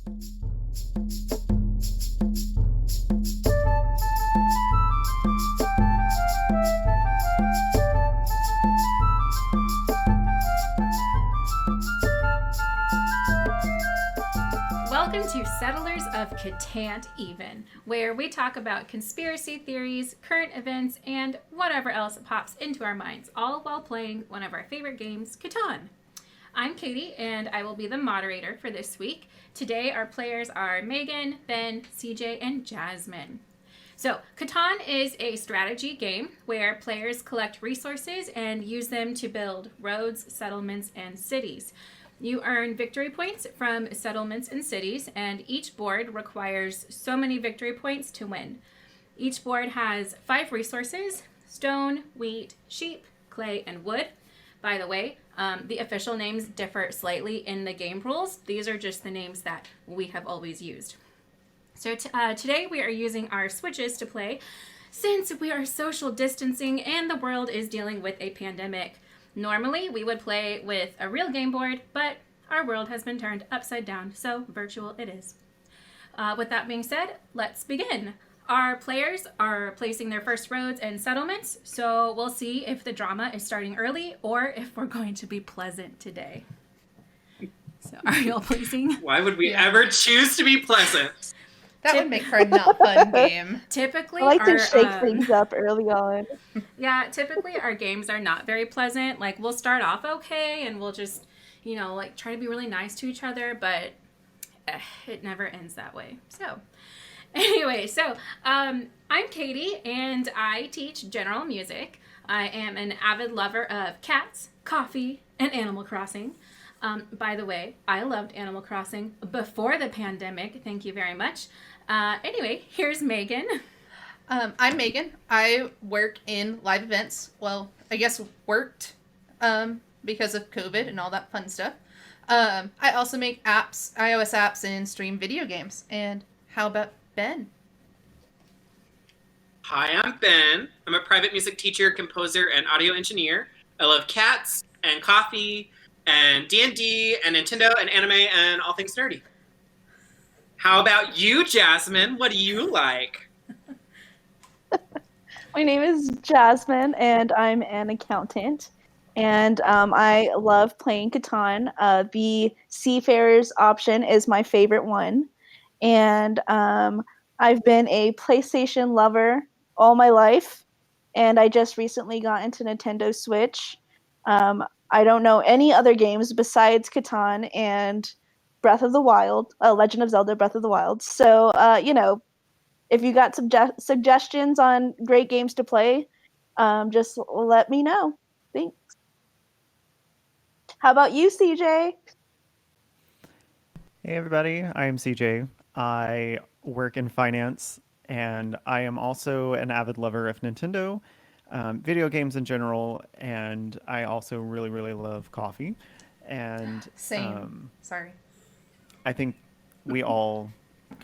Welcome to Settlers of Catan't Even, where we talk about conspiracy theories, current events, and whatever else pops into our minds, all while playing one of our favorite games, Catan. I'm Katie, and I will be the moderator for this week. Today, our players are Maegan, Ben, CJ, and Jasmine. So, Catan is a strategy game where players collect resources and use them to build roads, settlements, and cities. You earn victory points from settlements and cities, and each board requires so many victory points to win. Each board has 5 resources: stone, wheat, sheep, clay, and wood. By the way, the official names differ slightly in the game rules. These are just the names that we have always used. So today we are using our switches to play since we are social distancing and the world is dealing with a pandemic. Normally, we would play with a real game board, but our world has been turned upside down, so virtual it is. With that being said, let's begin. Our players are placing their first roads and settlements, so we'll see if the drama is starting early or if we're going to be pleasant today. So, are you all placing? Why would we ever choose to be pleasant? That would make for a not fun game. Typically, I like to shake things up early on. Yeah, typically our games are not very pleasant. Like, we'll start off okay, and we'll just, try to be really nice to each other, but it never ends that way. So, anyway, I'm Katie, and I teach general music. I am an avid lover of cats, coffee, and Animal Crossing. By the way, I loved Animal Crossing before the pandemic. Thank you very much. Anyway, here's Maegan. I'm Maegan. I work in live events. Well, I guess worked because of COVID and all that fun stuff. I also make apps, iOS apps, and stream video games. And how about Ben? Hi, I'm Ben. I'm a private music teacher, composer, and audio engineer. I love cats and coffee and D&D and Nintendo and anime and all things nerdy. How about you, Jasmine? What do you like? My name is Jasmine, and I'm an accountant. And I love playing Catan. The Seafarers option is my favorite one. And I've been a PlayStation lover all my life. And I just recently got into Nintendo Switch. I don't know any other games besides Catan and Breath of the Wild, Legend of Zelda Breath of the Wild. So, if you got suggestions on great games to play, just let me know. Thanks. How about you, CJ? Hey everybody, I'm CJ. I work in finance, and I am also an avid lover of Nintendo, video games in general, and I also really, really love coffee. And Same. Sorry. I think we all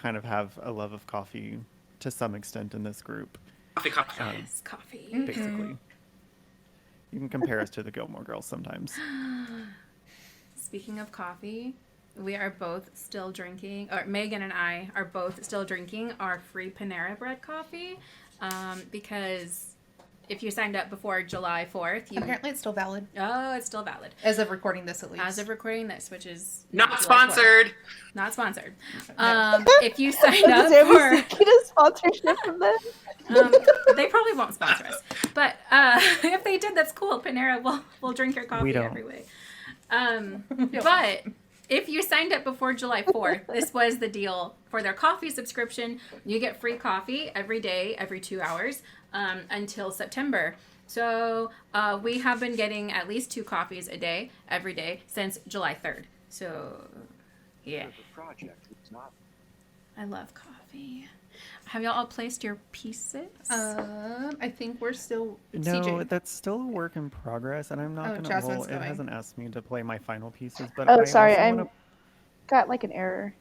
kind of have a love of coffee to some extent in this group. Coffee. Yes, coffee. Basically. You can compare us to the Gilmore Girls sometimes. Speaking of coffee, we are both still drinking, or Maegan and I are both still drinking our free Panera Bread coffee, because if you signed up before July 4th, Apparently it's still valid. Oh, it's still valid. As of recording this, at least. As of recording this, which is... Not sponsored. Not sponsored. No. If you sign up Does for... get a sponsorship from them? They probably won't sponsor us. But if they did, that's cool. Panera will drink your coffee every way. But if you signed up before July 4th, this was the deal for their coffee subscription. You get free coffee every day, every 2 hours, until September. So we have been getting at least 2 coffees a day, every day, since July 3rd. So, yeah. I love coffee. Have y'all all placed your pieces? I think we're still... No, CJ. that's still a work in progress, and I'm not going to Jasmine's hold... It going. hasn't asked me to play my final pieces, but Oh, I sorry, also I wanna... got like an error.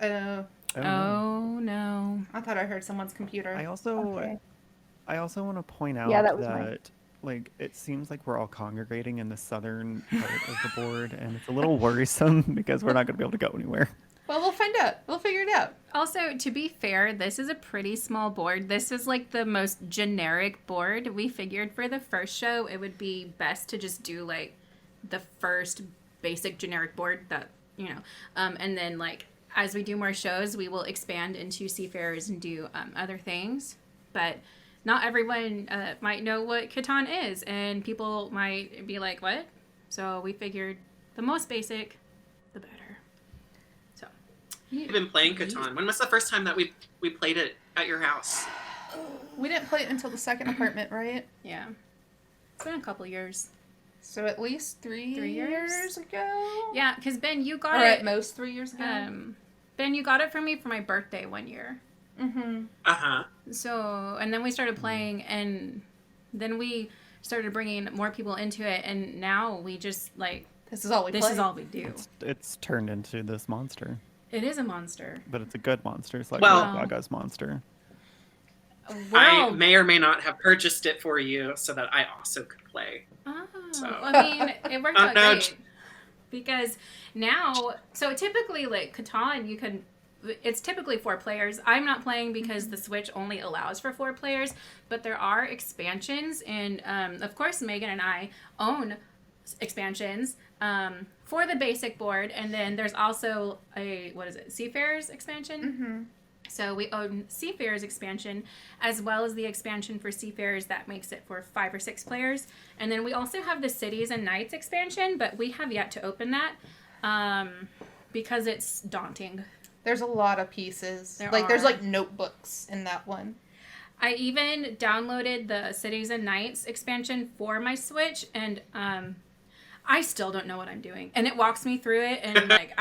Oh, no. I thought I heard someone's computer. I also want to point out that was mine. that like it seems like we're all congregating in the southern part of the board, and it's a little worrisome because we're not going to be able to go anywhere. Well, we'll find out. We'll figure it out. Also, to be fair, this is a pretty small board. This is like the most generic board. We figured for the first show, it would be best to just do like the first basic generic board that, and then like as we do more shows, we will expand into Seafarers and do other things. But not everyone might know what Catan't is, and people might be like, what? So we figured the most basic, the better. So You've been playing Catan't. When was the first time that we played it at your house? We didn't play it until the second apartment, right? yeah, it's been a couple years. So at least 3 years ago? Yeah, because Ben, you got Or it. at most 3 years ago? Ben, you got it for me for my birthday one year. Mm-hmm. Uh-huh. So, and then we started playing, and then we started bringing more people into it, and now we just like This is all we this play. is all we do. It's turned into this monster, It is a monster. but it's a good monster. It's like Well- Gaga's monster. I Well, may or may not have purchased it for you so that I also could play. oh, So- I mean, it worked out no, great because now, so typically like Catan't, it's typically 4 players. I'm not playing because the Switch only allows for 4 players, but there are expansions, and of course Maegan and I own expansions for the basic board, and then there's also a Seafarers expansion. Mm-hmm. So we own Seafarers expansion as well as the expansion for Seafarers that makes it for 5 or 6 players, and then we also have the Cities and Nights expansion, but we have yet to open that because it's daunting. There's a lot of pieces. There There's are. like notebooks in that one. I even downloaded the Cities and Nights expansion for my Switch, and I still don't know what I'm doing. And it walks me through it, and like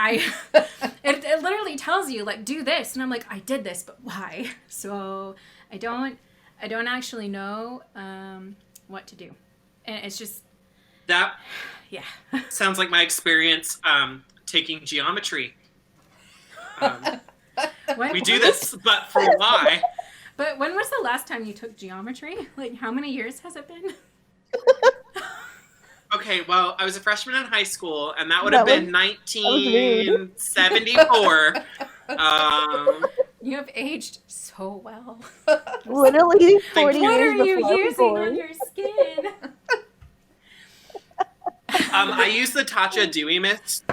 it literally tells you like do this, and I'm like I did this, but why? So I don't actually know what to do, and it's just That yeah. sounds like my experience taking geometry. We do this, but for why? But when was the last time you took geometry? Like how many years has it been? Okay, well, I was a freshman in high school, and that would That have been was 1974. You have aged so well. Literally 40 you. What are years you before we using born. on your skin? I use the Tatcha Dewy Mist.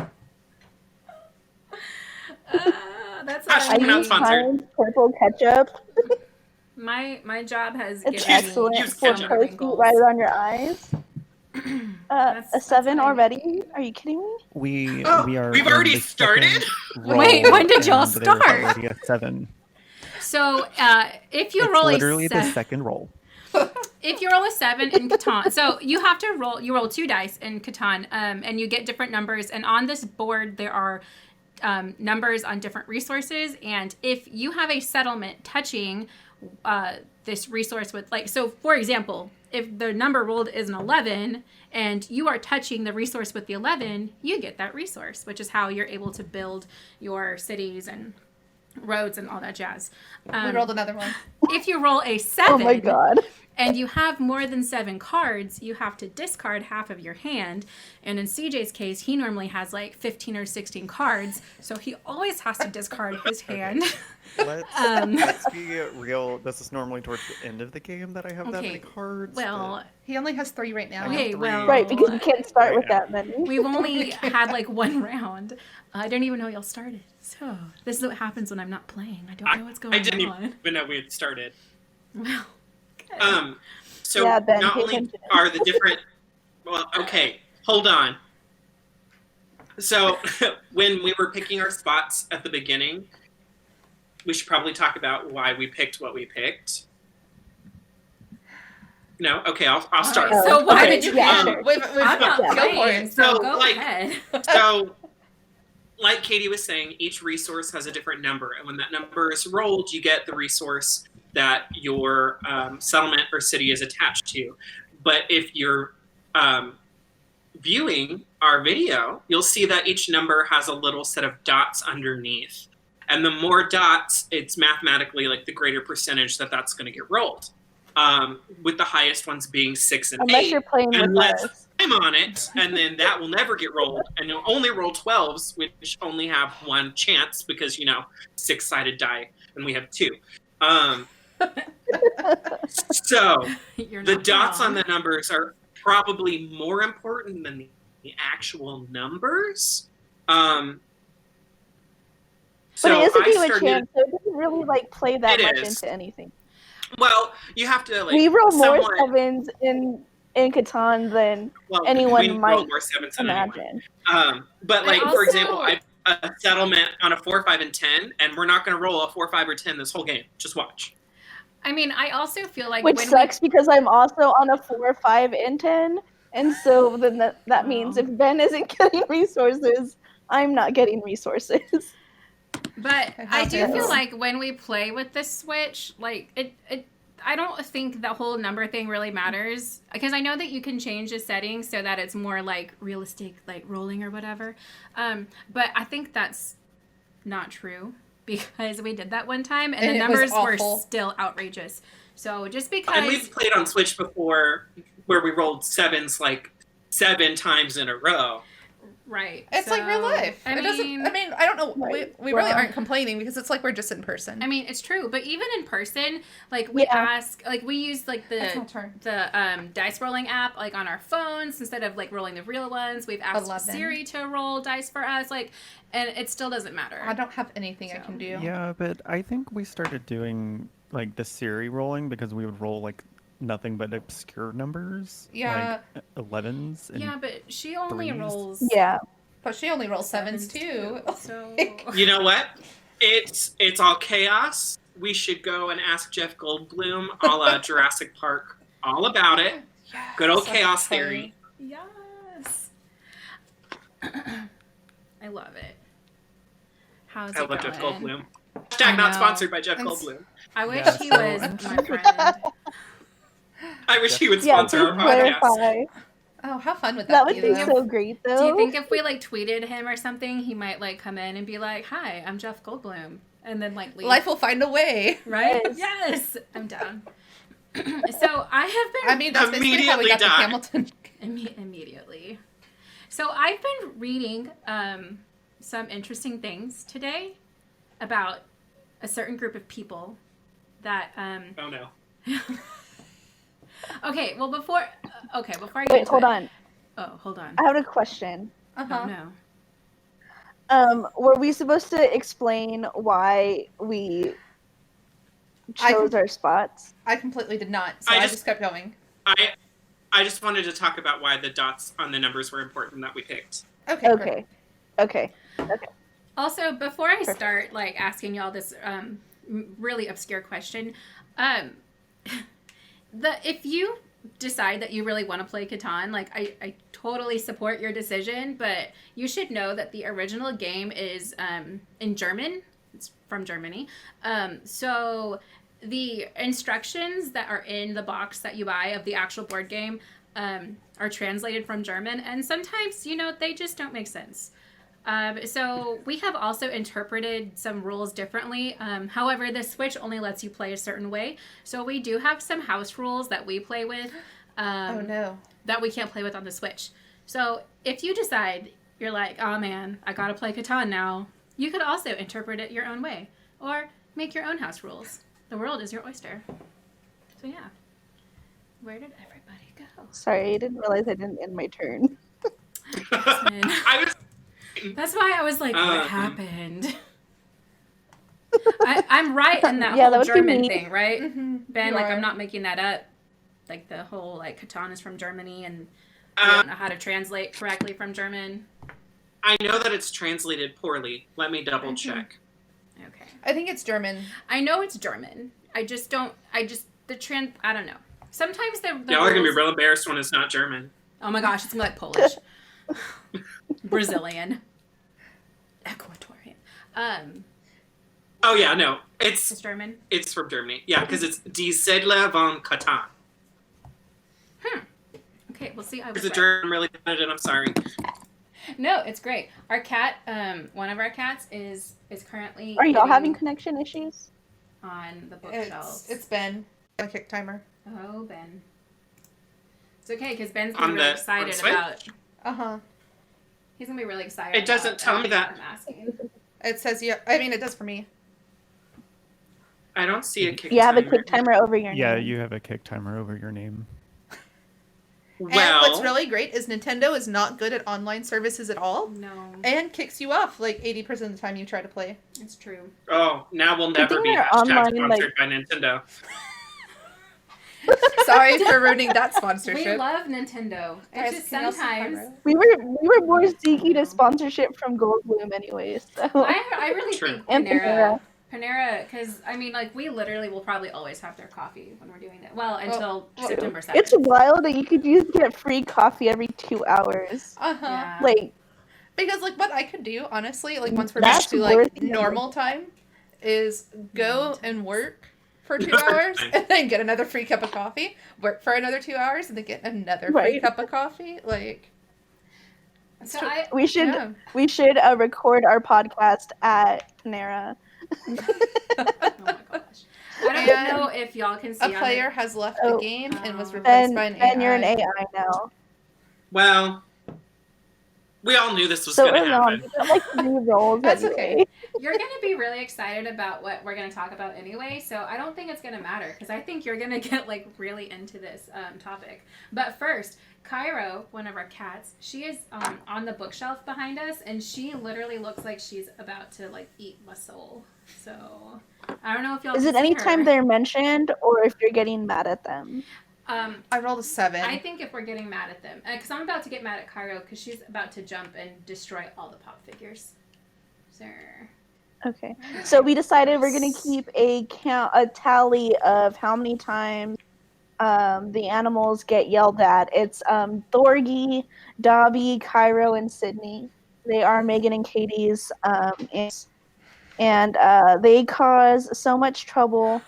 That's Gosh, I what not use sponsored. Heinz purple ketchup. my job has It's given excellent use for ketchup. protein right on your eyes. That's A 7 what I already? Are you kidding me? We Oh, are. we've in already the started? second roll, Wait, when did y'all and there's start? Already a 7. So if you It's roll literally a the 7, second roll. if you roll a 7 in Catan't, so you have to roll. You roll 2 dice in Catan't, and you get different numbers. And on this board, there are numbers on different resources. And if you have a settlement touching this resource with, like, so for example, if the number rolled is an 11 and you are touching the resource with the 11, you get that resource, which is how you're able to build your cities and roads and all that jazz. We rolled another one. If you roll a 7 Oh my god. and you have more than 7 cards, you have to discard half of your hand. And in CJ's case, he normally has like 15 or 16 cards, so he always has to discard his hand. Let's be real. This is normally towards the end of the game that I have that many Okay, cards. Well, He only has 3 right now. okay, well, Right, because you can't start Right with now. that many. we've only had like 1 round. I don't even know y'all started. So this is what happens when I'm not playing. I don't know what's going I didn't on. even know we had started. Well, good. So Yeah, Ben, not pay only attention. are the different, well, okay, hold on. So when we were picking our spots at the beginning, we should probably talk about why we picked what we picked. No, okay, I'll start. Alright, so why Okay, did you yeah, pick? sure. I'm not go for playing, it. so So, go like- ahead. So, like Katie was saying, each resource has a different number, and when that number is rolled, you get the resource that your settlement or city is attached to. But if you're viewing our video, you'll see that each number has a little set of dots underneath. And the more dots, it's mathematically like the greater percentage that that's going to get rolled. With the highest ones being 6 and Unless 8. you're playing with Unless- us. on it, and then that will never get rolled, and you'll only roll 12s, which only have one chance because 6-sided die, and we have 2. So You're the not dots on wrong. the numbers are probably more important than the actual numbers. But it is a I game of started. chance, so it doesn't really like play that It much is. into anything. Well, you have to like. We roll more somewhat, 7s in Catan than well, anyone we might roll more 7s than anyone. imagine. But like, I for also- example, I a settlement on a 4, 5, and 10, and we're not going to roll a 4, 5, or 10 this whole game. Just watch. I mean, I also feel like Which when sucks because I'm also on a 4, 5, and 10, and so then that means Oh. if Ben isn't getting resources, I'm not getting resources. But It I do feel happens. like when we play with the Switch, like it I don't think the whole number thing really matters because I know that you can change the settings so that it's more like realistic, like rolling or whatever. But I think that's not true because we did that one time and And the it was numbers were awful. still outrageous. So just because And we've played on Switch before where we rolled 7s like 7 times in a row. right, It's like real life. I It mean, doesn't. I mean, I don't know. Right. We really Well- aren't complaining because it's like we're just in person. I mean, it's true, but even in person, like we Yeah. ask, like we use like It's my the turn. dice rolling app like on our phones instead of like rolling the real ones. We've asked 11. Siri to roll dice for us, like, and it still doesn't matter. I don't have anything I So. can do. Yeah, but I think we started doing like the Siri rolling because we would roll like nothing but obscure numbers. Yeah. Like 11s. And Yeah, but she only threes. rolls Yeah. But she only rolls sevens too. So You know what? It's all chaos. We should go and ask Jeff Goldblum, a la Jurassic Park, all about it. Good old Yes, chaos okay. theory. yes, I love it. How's I it love going? Jeff Goldblum. I Hashtag not know. sponsored by Jeff I'm Goldblum. I wish Yeah, he so- was my friend. I wish he would Yeah, sponsor please our podcast. clarify. Oh, how fun would That that, would be? be though? so great, though. Do you think if we like tweeted him or something, he might like come in and be like, "Hi, I'm Jeff Goldblum," and then like leave? Life will find a way. Right? Yes. Yes, I'm down. So I have been I mean, that's basically how we got Immediately to die. Hamilton. immediately. So I've been reading some interesting things today about a certain group of people that. Oh no. Okay, well before I get Wait, into hold it- on. Oh, hold on. I have a question. Uh-huh. Oh no. Were we supposed to explain why we chose our spots? I completely did not, so I I just- just kept going. I just wanted to talk about why the dots on the numbers were important that we picked. Okay. Okay. Okay. Also, before I Perfect. start like asking y'all this really obscure question, if you decide that you really want to play Catan't, like I totally support your decision, but you should know that the original game is in German. It's from Germany. So the instructions that are in the box that you buy of the actual board game are translated from German, and sometimes they just don't make sense. So we have also interpreted some rules differently. However, the Switch only lets you play a certain way. So we do have some house rules that we play with Oh no. that we can't play with on the Switch. So if you decide you're like, oh man, I gotta play Catan't now, you could also interpret it your own way or make your own house rules. The world is your oyster. So yeah. Where did everybody go? Sorry, I didn't realize I didn't end my turn. Jasmine. I was That's why I was like, what Um, happened? I'm right in that Yeah, whole that would be German me. thing, right? Mm-hmm. Ben, like, I'm not making that up. Like, the whole, like, Catan't is from Germany, and we Um, don't know how to translate correctly from German. I know that it's translated poorly. Let me double check. Okay. I think it's German. I know it's German. I don't know. Sometimes the Y'all are gonna be rules- real embarrassed when it's not German. Oh my gosh, it's gonna be like Polish. Brazilian. Ecuadorian. Oh yeah, no, it's It's German. from Germany. Yeah, because it's Die Siedler von Catan. Okay, we'll see. I was There's a right. German really bad at it. I'm sorry. No, it's great. Our cat, one of our cats is currently Are y'all eating having connection issues? on the bookshelves. It's Ben. A kick timer. Oh, Ben. It's okay, because Ben's gonna On be really the excited Switch? about. Uh-huh. He's gonna be really excited. It doesn't about tell me everything that. I'm asking. It says it does for me. I don't see a kick You have a timer. kick timer over your Yeah, name. you have a kick timer over your name. And Well, what's really great is Nintendo is not good at online services at all No, and kicks you off like 80% of the time you try to play. it's true. oh, now we'll Good never thing be they're hashtag online, sponsored by Nintendo. Sorry for ruining that We sponsorship. love Nintendo. Guys, It's just can y'all see sometimes. Pyro? We were more seeking know. a sponsorship from Goldblum anyways. So. I really True. think And Panera, because I mean, like, we literally will probably always have their coffee when we're doing that. Well, until well, September 7th. It's wild that you could just get free coffee every 2 hours. Uh-huh. Yeah. Like, Because like what I could do, honestly, like once we're That's back to like worth it. normal time, is go Normal and work for 2 Normal hours time. and then get another free cup of coffee, work for another 2 hours and then get another free Right. cup of coffee. Like So I, we should yeah. record our podcast at Panera. oh my gosh. I don't And know if y'all can see A on the- player has left the game and was Oh. replaced by an AI. And you're an AI now. Well, we all knew this was So going to early on, happen. you got like 3 roles That's anyway. okay. You're going to be really excited about what we're going to talk about anyway, so I don't think it's going to matter, because I think you're going to get, like, really into this topic. But first, Cairo, one of our cats, she is on the bookshelf behind us, and she literally looks like she's about to, like, eat my soul. So, I don't know if y'all Is can it see anytime her. they're mentioned or if you're getting mad at them? I rolled a 7. I think if we're getting mad at them, because I'm about to get mad at Cairo, because she's about to jump and destroy all the pop figures. So, Okay. So we decided we're gonna keep a tally of how many times the animals get yelled at. It's Thorgy, Dobby, Cairo, and Sydney. They are Megan and Katie's and they cause so much trouble,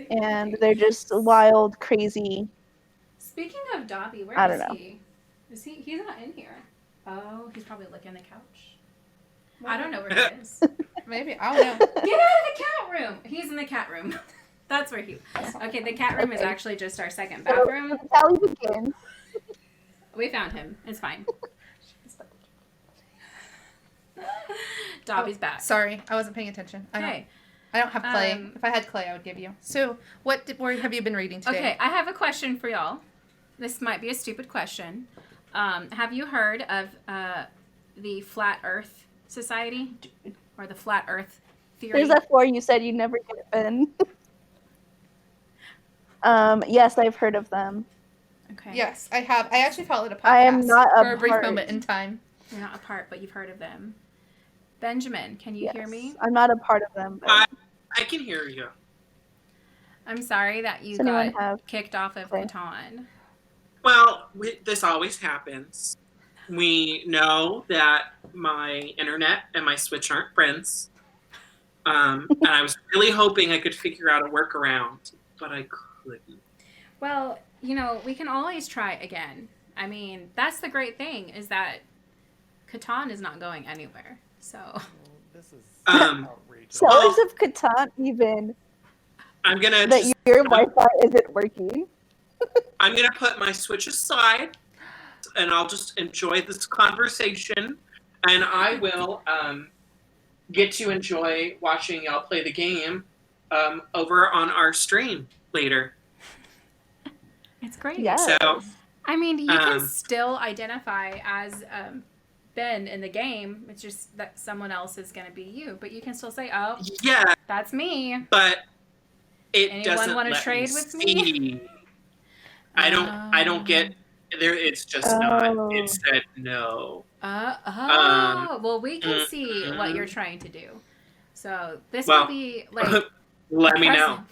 and they're just wild, crazy. Speaking of Dobby, where I is don't know. he? Is he? He's not in here. Oh, he's probably licking the couch. I don't know where he is. Maybe I don't know. Get out of the cat room! He's in the cat room. That's where he. Okay, the cat room is Okay. actually just our second So bathroom. the tally begins. We found him. It's fine. Dobby's back. Sorry, I wasn't paying attention. Okay. I don't have clay. Um, If I had clay, I would give you. So, where have you been reading today? Okay, I have a question for y'all. This might be a stupid question. Have you heard of the Flat Earth Society or the Flat Earth Theory? There's that 4 you said you never get Ben. Yes, I've heard of them. Okay. Yes, I have. I actually followed a podcast I am not for a brief apart. moment in time. You're not a part, but you've heard of them. Benjamin, can you hear me? I'm not a part of them. But I can hear you. I'm sorry that you Does anyone got have kicked off of clay? Catan. Well, this always happens. We know that my internet and my Switch aren't friends. And I was really hoping I could figure out a workaround, but I couldn't. Well, you know, we can always try again. I mean, that's the great thing, is that Catan't is not going anywhere. So, This is Um, outrageous. Sellers of Catan't even I'm gonna that just, your Wi-Fi isn't working. I'm gonna put my Switch aside, and I'll just enjoy this conversation, and I will get to enjoy watching y'all play the game over on our stream later. it's great. Yes. So I mean, you can Um, still identify as Ben in the game. It's just that someone else is going to be you. But you can still say, oh, yeah, that's me. but it Anyone doesn't wanna let trade me with me? see. I don't get there. It's just Oh. not. It said no. Well, we can see what mhm. you're trying to do. So this Well, will be like Let me know. present.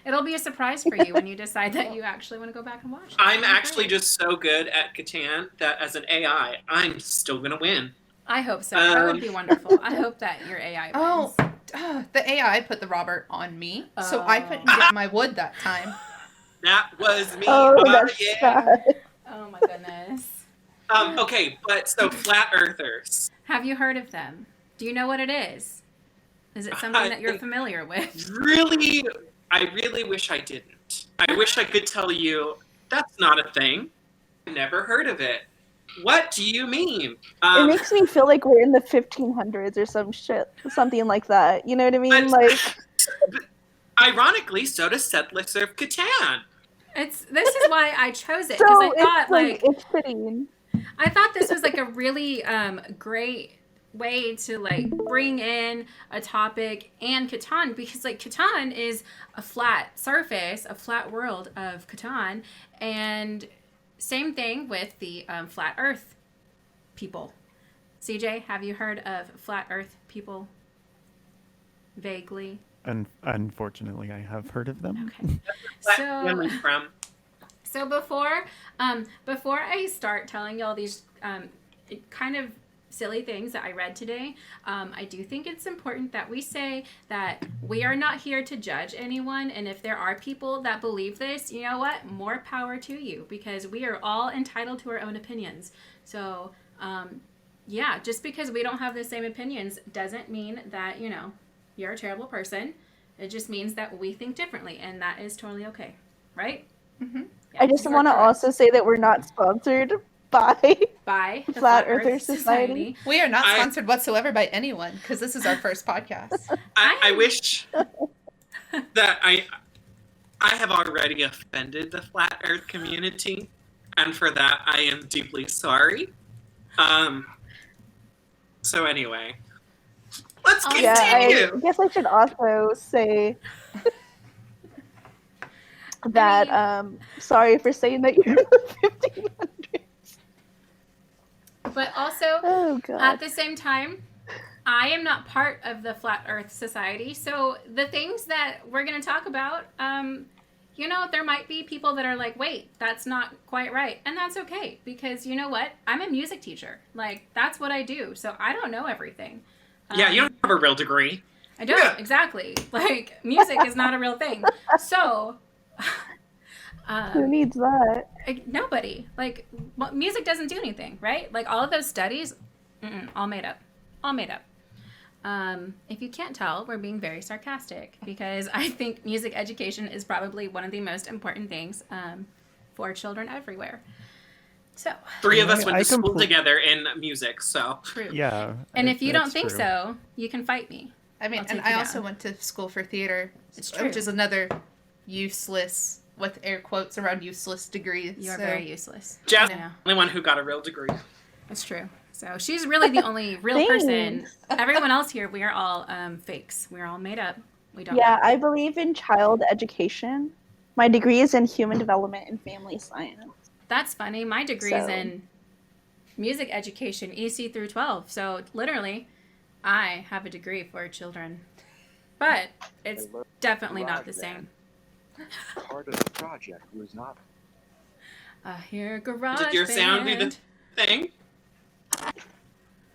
It'll be a surprise for you when you decide that you actually want to go back and watch. I'm That'll be actually great. just so good at Catan that as an AI, I'm still gonna win. I hope so. That would be wonderful. I hope that your AI wins. Oh, the AI put the Robert on me, so I Oh. couldn't get my wood that time. That was me. Oh, Oh, that's yeah. sad. Oh my goodness. Okay, but so flat earthers. Have you heard of them? Do you know what it is? Is it something that you're familiar with? Really, I really wish I didn't. I wish I could tell you that's not a thing. never heard of it. What do you mean? It makes me feel like we're in the 1500s or something like that. You know what I mean? But- Like, Ironically, so does Settlers of Catan. This is why I chose it, because so I thought it's like it's fitting. I thought this was like a really great way to like bring in a topic and Catan't, because like Catan't is a flat surface, a flat world of Catan't, and same thing with the flat Earth people. CJ, have you heard of flat Earth people? Vaguely. Unfortunately, I have heard of them. Okay. Flat from. So before I start telling y'all these kind of silly things that I read today, I do think it's important that we say that we are not here to judge anyone, and if there are people that believe this, you know what? More power to you, because we are all entitled to our own opinions. So, yeah, just because we don't have the same opinions doesn't mean that, you know, you're a terrible person. It just means that we think differently, and that is totally okay, right? Mm-hmm. Yeah, I just you are want to correct. also say that we're not sponsored by By the Flat Earther Society. We are not I- sponsored whatsoever by anyone, because this is our first podcast. I wish that I have already offended the Flat Earth community, and for that I am deeply sorry. So anyway, let's continue. Yeah, I guess I should also say that sorry for saying that you're in the 1500s. But also, Oh god. at the same time, I am not part of the Flat Earth Society, so the things that we're going to talk about, you know, there might be people that are like, wait, that's not quite right. And that's okay, because you know what? I'm a music teacher. Like, that's what I do, so I don't know everything. Yeah, you don't have a real degree. I don't, Yeah. exactly. Like, music is not a real thing. So, Who needs that? nobody. Like, music doesn't do anything, right? Like, all of those studies, all made up. All made up. If you can't tell, we're being very sarcastic, because I think music education is probably one of the most important things for children everywhere. So, Three of us went I to school compl- together in music, so true. Yeah. And if you don't that's think true. so, you can fight me. I mean, I'll and take you I also down. went to school for theater, It's true. which is another useless, with air quotes around useless degree. You are so- very useless. Jasmine, I know. the only one who got a real degree. That's true. So she's really the only real person. Thanks. Everyone else here, we are all fakes. We're all made up. We don't. Yeah, I believe in child education. My degree is in human development and family science. That's funny. My degree is So- in music education, EC through 12. So literally, I have a degree for children, but it's definitely not the same. Part of the project was not I hear garage Did your sound do the band. thing?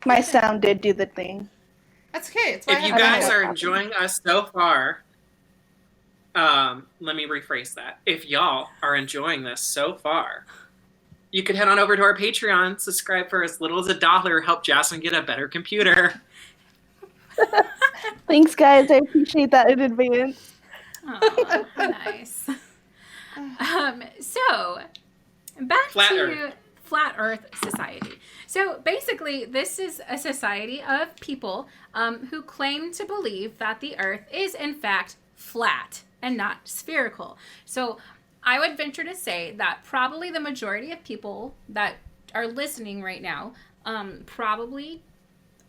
My sound did do the thing. That's okay. It's why If I you have a guys mic. are enjoying us so far, let me rephrase that. If y'all are enjoying this so far, you could head on over to our Patreon, subscribe for as little as $1, help Jasmine get a better computer. Thanks, guys. I appreciate that in advance. Aw, nice. So, back Flat to Earth. Flat Earth Society. So, basically, this is a society of people who claim to believe that the Earth is, in fact, flat and not spherical. So, I would venture to say that probably the majority of people that are listening right now, probably,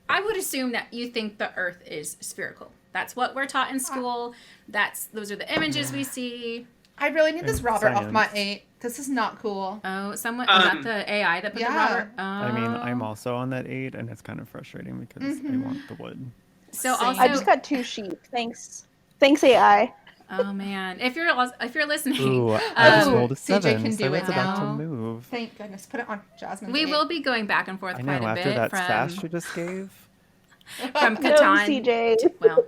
I would assume that you think the Earth is spherical. That's what we're taught in school. Those are the images we see. I really need this And Robert off my science. 8. This is not cool. Oh, someone was that Um, the AI that put yeah. the Robert? Oh. I mean, I'm also on that 8, and it's kind of frustrating because I want the wood. So Same. also, I just got 2 sheep. Thanks, AI. oh man, if you're listening, Ooh, I just Oh, rolled a CJ 7, can so do it it's about now. to move. Thank goodness. Put it on Jasmine's we 8. will be going back and forth I quite know, a after bit that from sash you just gave. from No, Catan't. CJ. Well,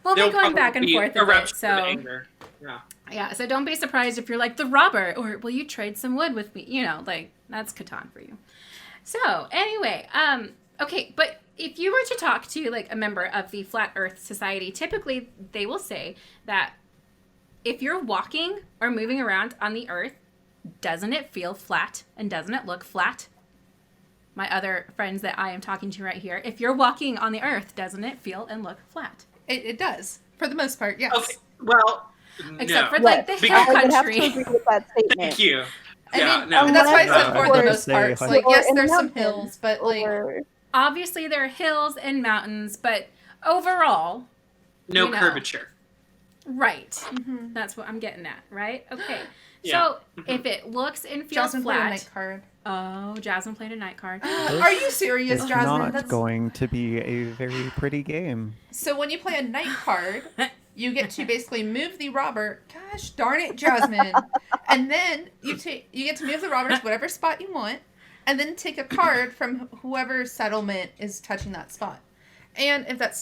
we'll be There'll going back and probably be forth a bit. eruptions of So anger. Yeah. yeah, so don't be surprised if you're like the Robert, or will you trade some wood with me? You know, like that's Catan't for you. So anyway, okay, but if you were to talk to like a member of the Flat Earth Society, typically they will say that if you're walking or moving around on the Earth, doesn't it feel flat and doesn't it look flat? My other friends that I am talking to right here, if you're walking on the earth, doesn't it feel and look flat? It does, for the most part, yes. Okay, well, Except no. for like the hill I would have to country. agree with that statement. Thank you. I Yeah, mean, no. that's why I said No. for I the would most say, parts. like- Like, yes, Or in there's some mountains, hills, but like, or Obviously, there are hills and mountains, but overall, No you know. curvature. right. mhm. That's what I'm getting at, right? Okay. Yeah. So if it looks and feels Jasmine played a flat, night card. oh, Jasmine played a night card. Are you serious, It's Jasmine? not That's... going to be a very pretty game. So when you play a night card, you get to basically move the robber. Gosh darn it, Jasmine! And then you get to move the robber to whatever spot you want, and then take a card from whoever settlement is touching that spot. And if that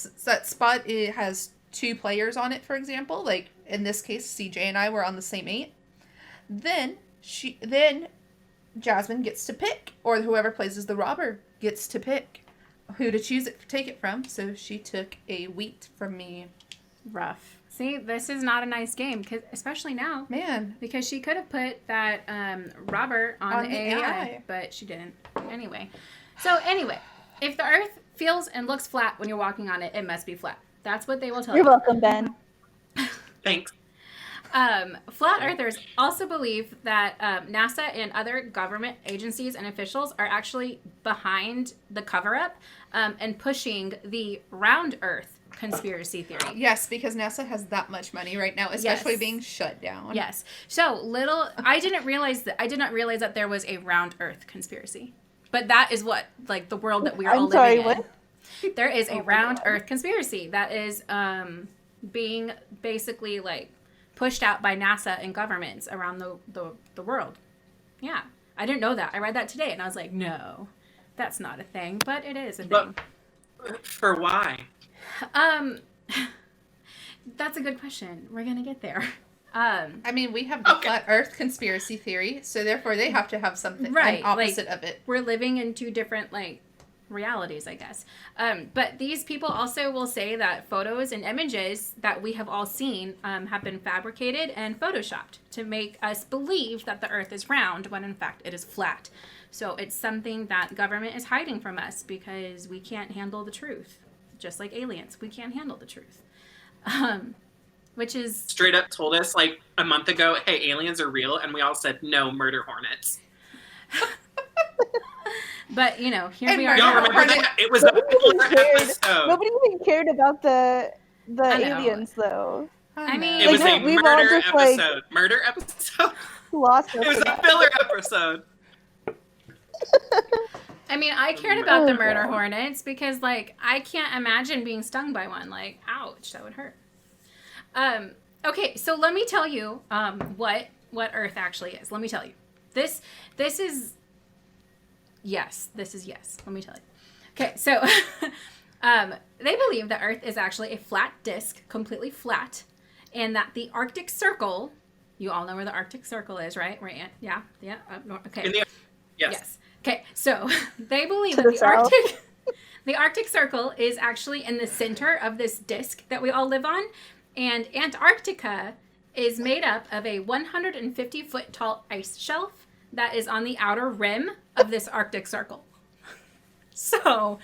spot it has 2 players on it, for example, like in this case, CJ and I were on the same 8, then Jasmine gets to pick, or whoever plays as the robber gets to pick who to take it from. So she took a wheat from me. Rough. See, this is not a nice game, especially now. Man, Because she could have put that robber on the AI, AI. but she didn't. Anyway. So anyway, if the earth feels and looks flat when you're walking on it, it must be flat. That's what they will tell you're you. welcome, Ben. Thanks. Flat earthers also believe that NASA and other government agencies and officials are actually behind the cover-up and pushing the round earth conspiracy theory. yes, because NASA has that much money right now, especially Yes. being shut down. Yes. So I did not realize that there was a round earth conspiracy. But that is what, like, the world that we're all I'm sorry, living in. what? There is a Oh my round God. earth conspiracy that is being basically, like, pushed out by NASA and governments around the world. Yeah. I didn't know that. I read that today, and I was like, no, that's not a thing. But it is a thing. But for why? That's a good question. We're going to get there. I mean, we have the Okay. flat Earth conspiracy theory, so therefore they have to have something Right, an opposite of it. We're living in 2 different, like, realities, I guess. But these people also will say that photos and images that we have all seen have been fabricated and photoshopped to make us believe that the earth is round when in fact it is flat. So it's something that government is hiding from us because we can't handle the truth. Just like aliens, we can't handle the truth. Which is... Straight up told us like a month ago, hey, aliens are real, and we all said no, murder hornets. But, you know, here And we are. Y'all Murder now. remember Hornet- that? It was a Nobody even filler cared. episode. Nobody even cared about the I know. aliens, though. I mean- It was Like, a we've all murder just, like- episode. Murder episode? Lost It was us a that. filler episode. I mean, I cared about the Oh, murder God. hornets because, like, I can't imagine being stung by one. Like, ouch, that would hurt. Okay, so let me tell you what Earth actually is. Let me tell you. This is yes. This is yes. Let me tell you. Okay, so they believe that Earth is actually a flat disk, completely flat, and that the Arctic Circle. You all know where the Arctic Circle is, right? Right? Yeah. Up north. Okay. In the, yes. Yes. Okay, so they believe To that the south. the Arctic Circle is actually in the center of this disk that we all live on, and Antarctica is made up of a 150-foot tall ice shelf that is on the outer rim of this Arctic Circle. So,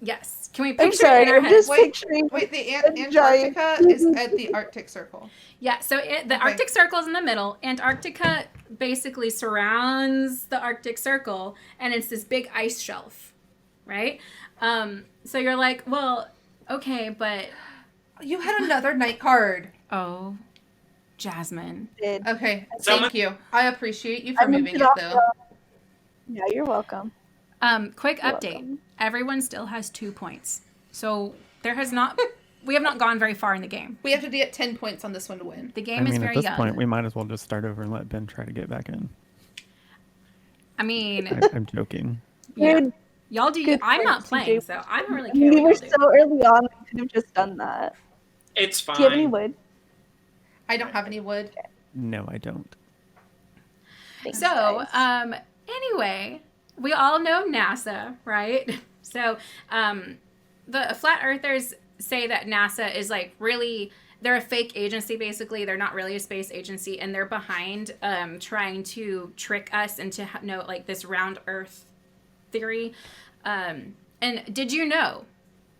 yes, can we I'm picture it in sorry, our I'm heads? just Wait, picturing. Wait, the a giant- Antarctica is at the Arctic Circle. Yeah, so the Arctic Circle is in the middle. Antarctica basically surrounds the Arctic Circle, and it's this big ice shelf, right? So you're like, well, okay, but... You had another night card. Oh, Jasmine. Did. Okay, Someone- thank you. I appreciate you for I moved moving it it, off though. Yeah, you're welcome. Quick You're update. welcome. Everyone still has 2 points. So we have not gone very far in the game. We have to get 10 points on this one to win. The game I is mean, very at this young. point, we might as well just start over and let Ben try to get back in. I mean, I'm joking. yeah. Dude, Y'all do. good I'm not points, playing, CJ. so I don't really I care mean, we what were y'all do. so early on, we could have just done that. It's Do you have any fine. wood? I don't have any wood. No, I don't. Thanks, So, guys. anyway, we all know NASA, right? So, the flat earthers say that NASA is like really they're a fake agency, basically. They're not really a space agency, and they're behind trying to trick us into like this round Earth theory. And did you know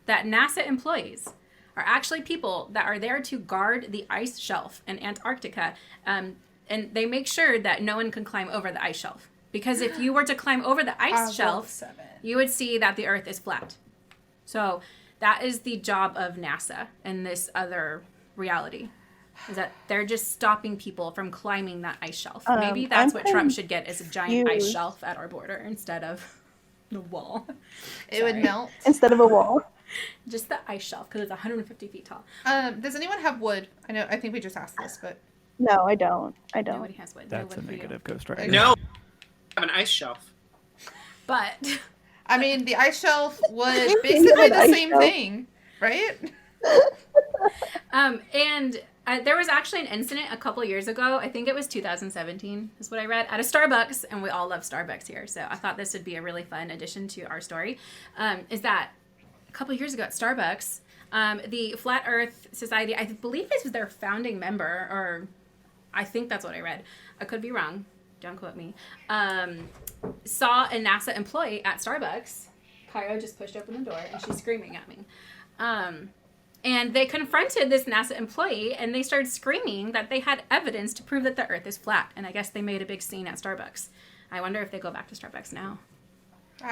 that NASA employees are actually people that are there to guard the ice shelf in Antarctica, and they make sure that no one can climb over the ice shelf. Because if you were to climb over the ice shelf, you would see that the Earth is flat. So that is the job of NASA in this other reality, is that they're just stopping people from climbing that ice shelf. Maybe that's what Trump should get, is a giant ice shelf at our border instead of the wall. It would melt. Instead of a wall. Just the ice shelf, because it's 150 feet tall. Does anyone have wood? I think we just asked this, but No, I don't. Nobody has wood. That's No a wood for you. negative, Ghost Rider. No, I have an ice shelf. But I mean, the ice shelf was basically the Ice same shelf. thing, right? and there was actually an incident a couple years ago. I think it was 2017 is what I read, at a Starbucks, and we all love Starbucks here. So I thought this would be a really fun addition to our story. Is that a couple years ago at Starbucks, the Flat Earth Society, I believe this was their founding member, or I think that's what I read. I could be wrong. Don't quote me. Saw a NASA employee at Starbucks. Cairo just pushed open the door and she's screaming at me. And they confronted this NASA employee and they started screaming that they had evidence to prove that the Earth is flat. And I guess they made a big scene at Starbucks. I wonder if they go back to Starbucks now.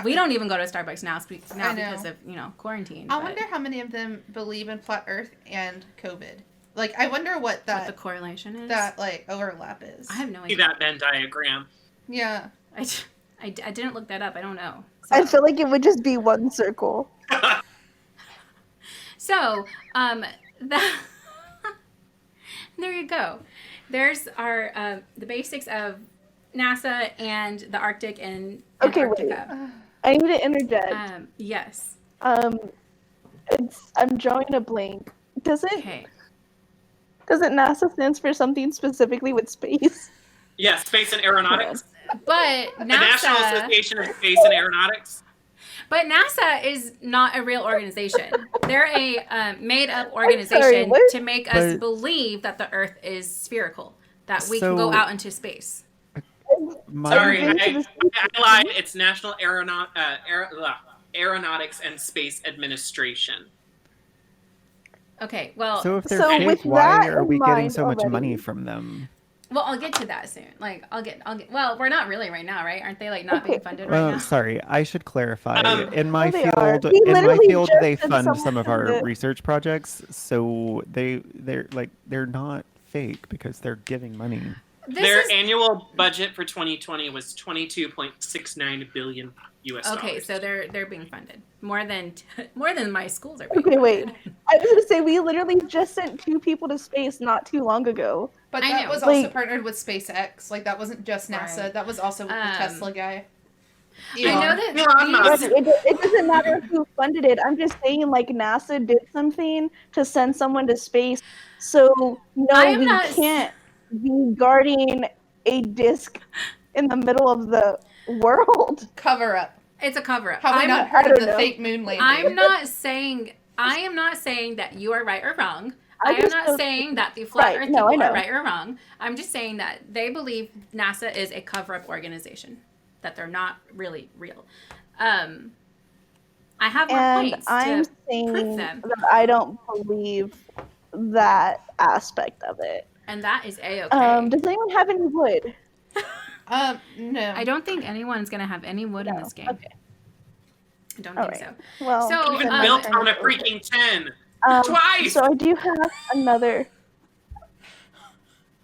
We don't even go to Starbucks now because of, quarantine. I wonder how many of them believe in flat Earth and COVID. Like, I wonder what the correlation is. that like overlap is. I have no See idea. that Venn diagram. Yeah. I didn't look that up. I don't know. I feel like it would just be one circle. So, there you go. There's our the basics of NASA and the Arctic and Okay, Antarctica. I need to interject. Yes. I'm drawing a blank. Doesn't Okay. NASA stands for something specifically with space? Yes, Space and Aeronautics. But The National NASA, Association of Space and Aeronautics. but NASA is not a real organization. They're a made-up organization sorry, what? to make us But- believe that the Earth is spherical, that we can go So- out into space. Sorry, been to I the lied. It's National Aeronautics and Space Administration. Okay, well, So if they're So fake, with why that are in we getting mind so much already- money from them? I'll get to that soon. Like, I'll get. Well, we're not really right now, right? Aren't they like not Okay. being funded right Well, now? sorry, I should clarify. In my they are. field, We in my literally field, just they said fund some someone of our that- research projects, so they're not fake because they're giving money. Their annual budget for 2020 was $22.69 billion US Okay, dollars. so they're being funded more than my schools are being Okay, wait. funded. I was gonna say we literally just sent 2 people to space not too long ago. But I that know. was also Like- partnered with SpaceX. Like, that wasn't just NASA. Right. That was also with the Tesla guy. I know Elon. that Elon Musk. these, It doesn't matter who funded it. I'm just saying, like, NASA did something to send someone to space. So I no, am we not- can't be guarding a disc in the middle of the world. Cover up. it's a cover up. Probably I'm not part of don't the know. fake moon landing. I am not saying that you are right or wrong. I am just not don't- saying that the flat Right, Earth no, I people are know. right or wrong. I'm just saying that they believe NASA is a cover-up organization, that they're not really real. I have more And points I'm to saying prove them, that I don't believe that aspect of it. and that is a-okay. Does anyone have any wood? No. I don't think anyone's gonna have any wood in this game. Okay. I don't All think right. so. Well, So, Even um, built on a freaking 10. Twice! So I do have another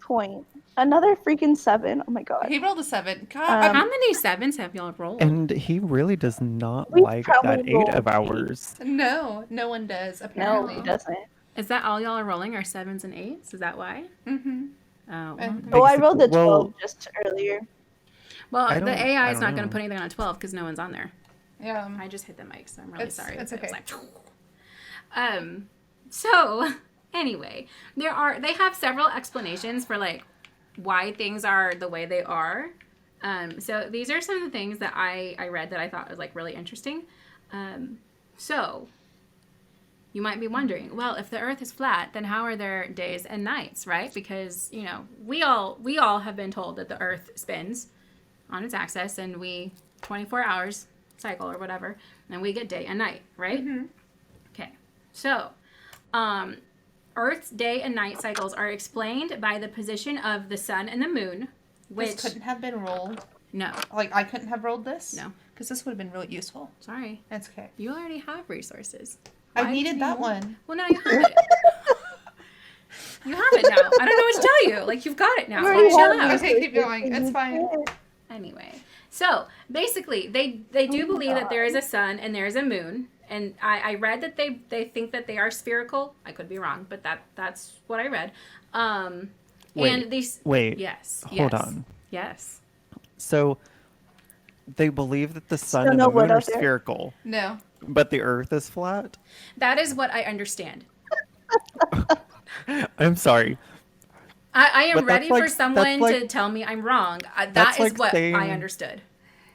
point. Another freaking 7. Oh my god. He rolled a 7. God, Um, How many 7s have y'all rolled? And he really does not We've like probably that 8 of rolled 8. ours. no one does, No, apparently. he doesn't. Is that all y'all are rolling? Are 7s and 8s? Is that why? Mm-hmm. Oh, well, And- Oh, I rolled the 12 Well- just earlier. well I the don't- AI I is don't not going know. to put anything on 12 because no one's on there. Yeah. I just hit the mic, so I'm really It's- sorry. it's if it was okay. like, so anyway, they have several explanations for like why things are the way they are. So these are some of the things that I read that I thought was like really interesting. So you might be wondering, well, if the Earth is flat, then how are there days and nights, right? Because, you know, we all have been told that the Earth spins on its axis, and we 24 hours cycle or whatever, and we get day and night, right? Okay. So, Earth's day and night cycles are explained by the position of the sun and the moon, which This couldn't have been rolled. no, Like, I couldn't have rolled this? No. Because this would have been really useful. sorry, That's okay. you already have resources. I Why do you needed need that more? one. Well, now you have it. You have it now. I don't know what to tell you. Like, you've got it now. You Like, chill already out. have Okay, keep going. It's fine. Anyway, so basically, they do believe that there is a sun and there is a moon. And I read that they think that they are spherical. I could be wrong, but that's what I read. Wait, And these wait, yes, hold yes, on. yes. So they believe that the sun Still and no the wood moon are out there? spherical, No. but the Earth is flat. That is what I understand. I'm sorry. I am But that's ready like- for someone that's like- to tell me I'm wrong. That that's is like what saying- I understood.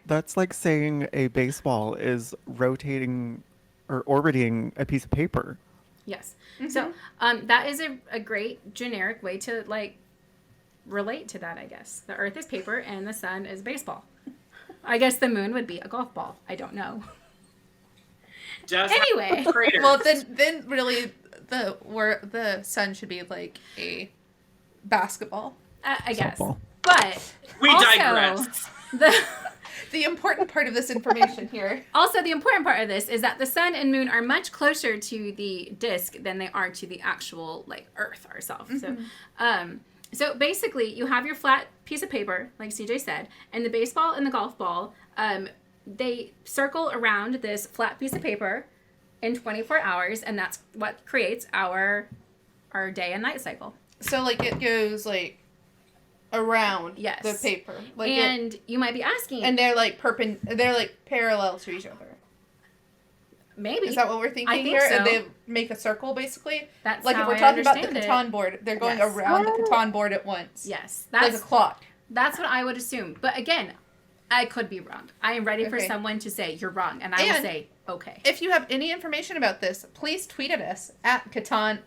That's like saying a baseball is rotating or orbiting a piece of paper. Yes. So that is a great generic way to like relate to that, I guess. The Earth is paper and the sun is baseball. I guess the moon would be a golf ball. I don't know. Just Anyway. craters. Well, then really, the sun should be like a basketball. I guess. Softball. But we also, digress. The important part of this information here. Also, the important part of this is that the sun and moon are much closer to the disk than they are to the actual like Earth ourselves. So basically, you have your flat piece of paper, like CJ said, and the baseball and the golf ball. They circle around this flat piece of paper in 24 hours, and that's what creates our day and night cycle. So like it goes like around Yes. the paper, like And you might be asking, and they're like they're like parallel to each other. maybe Is that what we're thinking I think here? so. And they make a circle basically. that's Like how if we're I talking about the understand it. Catan board, they're going Yes. around the Catan board at once. Yes, Like a clock. That's what I would assume. But again, I could be wrong. I am ready for Okay. someone to say you're wrong, and I will And- say okay. If you have any information about this, please tweet at us at Catan't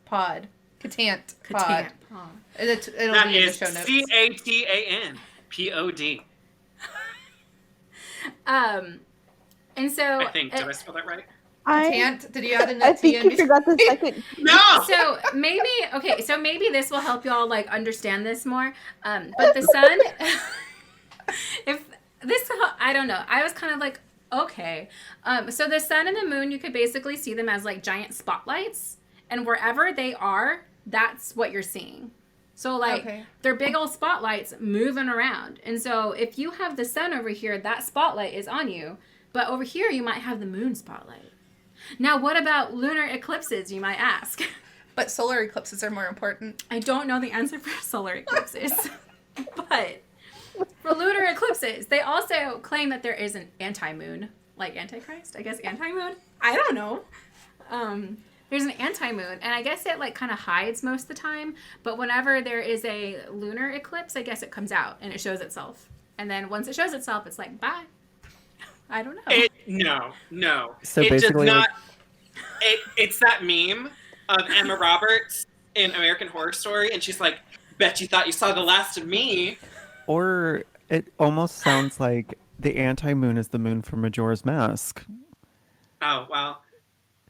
Pod. Catan't Pod. Catan't. Oh. It'll That be in the is show notes. CATANPOD. And so I think. Did I spell that right? Catan't. Did you add in I that think T in you forgot the second. No. so maybe this will help y'all like understand this more. But the sun, if this, I don't know. I was kind of like, okay. So the sun and the moon, you could basically see them as like giant spotlights, and wherever they are, that's what you're seeing. So like Okay. they're big old spotlights moving around, and so if you have the sun over here, that spotlight is on you, but over here you might have the moon spotlight. Now, what about lunar eclipses, you might ask? But solar eclipses are more important. I don't know the answer for solar eclipses. But for lunar eclipses, they also claim that there is an anti-moon. Like Antichrist? I guess anti-moon? I don't know. There's an anti-moon, and I guess it like kind of hides most of the time. But whenever there is a lunar eclipse, I guess it comes out and it shows itself. And then once it shows itself, it's like, bye. I don't know. No. So it basically, does not. It's that meme of Emma Roberts in American Horror Story, and she's like, "Bet you thought you saw the last of me." or it almost sounds like the anti-moon is the moon from Majora's Mask. Oh well,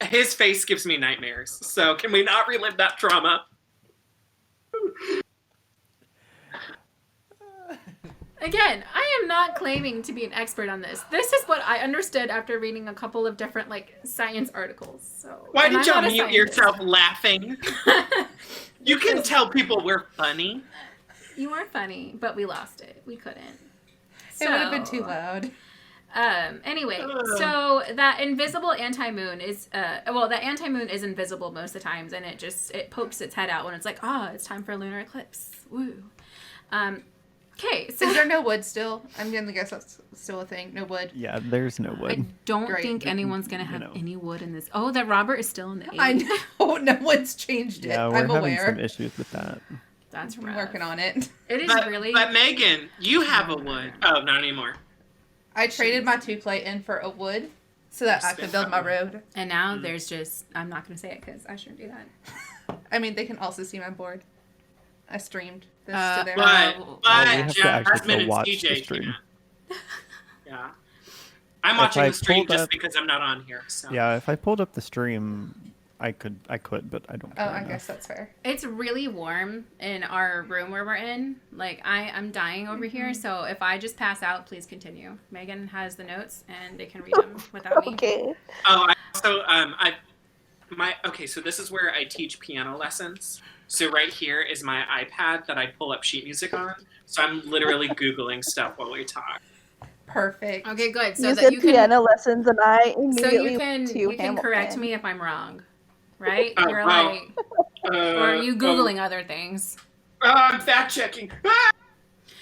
his face gives me nightmares. So can we not relive that trauma? Again, I am not claiming to be an expert on this. This is what I understood after reading a couple of different like science articles. So Why and did I'm you not a mute scientist. yourself laughing? You can tell people we're funny. You are funny, but we lost it. We couldn't. It would have been So, too loud. Anyway, so that invisible anti-moon is, that anti-moon is invisible most of the times, and it pokes its head out when it's like, it's time for a lunar eclipse. Woo. Okay, so Is there no wood still? I'm gonna guess that's still a thing. No wood. Yeah, there's no I wood. don't Great. think anyone's gonna have know. any wood in this. Oh, that Robert is still in the 80s. I know. No one's changed it. Yeah, we're I'm having aware. some issues with that. That's I'm rough. working on it. It is But, really. but Megan, you have a wood. Oh, not anymore. I traded my 2 clay in for a wood so that I could build my road. And now there's just, I'm not going to say it because I shouldn't do that. I mean, they can also see my board. I streamed this to their. But we have to actually Jasmine and go watch the CJ stream. can't. Yeah. I'm If watching I the stream pulled just up- because I'm not on here. So. Yeah, if I pulled up the stream, I could, but I don't. Oh, care I enough. guess that's fair. It's really warm in our room where we're in. Like, I'm dying over here, so if I just pass out, please continue. Megan has the notes, and they can read them without me. Okay. Oh, I also so this is where I teach piano lessons. So right here is my iPad that I pull up sheet music on. So I'm literally Googling stuff while we talk. Perfect. Okay, good. So You that said you can, piano lessons, and I so immediately you can, went to you can Hamilton. correct me if I'm wrong, right? Oh, You're wow. like, or are you Googling other things? I'm fact checking.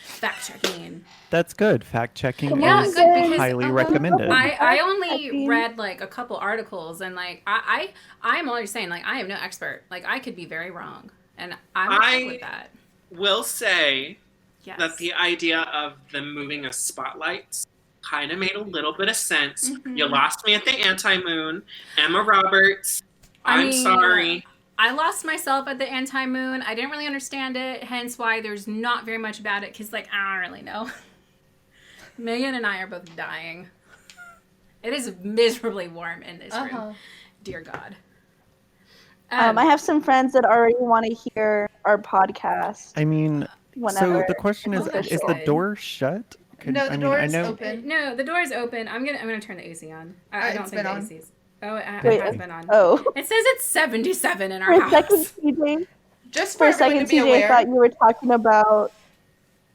Fact checking. That's good. Fact checking Yeah, is good, because highly recommended. I only Checking. read like a couple articles, and like I'm always saying, like, I am no expert. Like, I could be very wrong, and I'm okay with that. Will say Yes. that the idea of them moving of spotlights kind of made a little bit of sense. Mhm. You lost me at the anti-moon. Emma Roberts, I I'm mean, sorry. I lost myself at the anti-moon. I didn't really understand it, hence why there's not very much about it, because, like, I don't really know. Megan and I are both dying. It is miserably warm in this room. Dear God. I have some friends that already want to hear our podcast. I mean, Whenever so the question is it's the official. door shut? No, the door is I know, open. No, the door is open. I'm gonna turn the AC on. I don't It's think been the on. AC's. Oh, it Wait, has been on. Oh, It says it's 77 in our for a house. second, CJ. Just For for a second, everyone to be CJ, I thought aware. you were talking about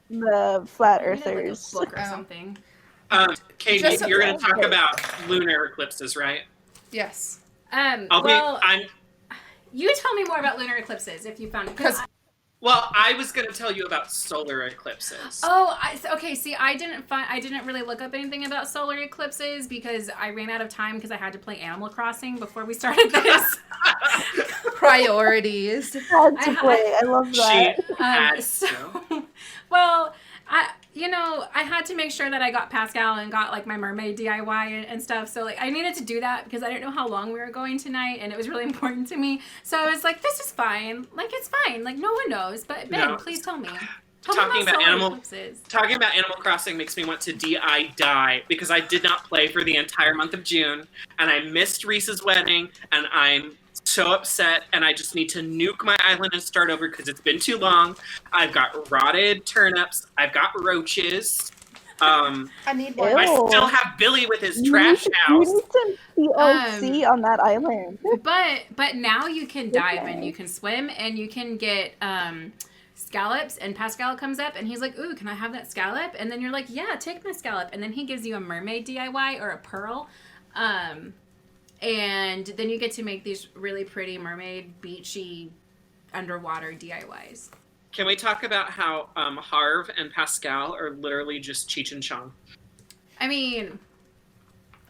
the flat I need, like, a earthers. book or Oh. something. Katie, Just- you're going to talk okay. about lunar eclipses, right? Yes. Well, you tell me more about lunar eclipses if you found it. Well, I was going to tell you about solar eclipses. Okay. See, I didn't really look up anything about solar eclipses because I ran out of time because I had to play Animal Crossing before we started this. Priorities. Had to play. I love that. She had to. Well, I had to make sure that I got Pascal and got like my mermaid DIY and stuff. So like I needed to do that because I didn't know how long we were going tonight, and it was really important to me. So I was like, this is fine. Like it's fine. Like no one knows. But Ben, No. please tell me. Talking about solar eclipses. Talking about Animal Crossing makes me want to die because I did not play for the entire month of June, and I missed Reese's wedding, and I'm so upset, and I just need to nuke my island and start over because it's been too long. I've got rotted turnips. I've got roaches. I need one. I Ew. still have Billy with his You trash need- house. You need some TLC on that island. But now you can dive and you can swim and you can get scallops, and Pascal comes up and he's like, ooh, can I have that scallop? And then you're like, yeah, take my scallop. And then he gives you a mermaid DIY or a pearl. And then you get to make these really pretty mermaid beachy underwater DIYs. Can we talk about how Harv and Pascal are literally just Cheech and Chong? I mean,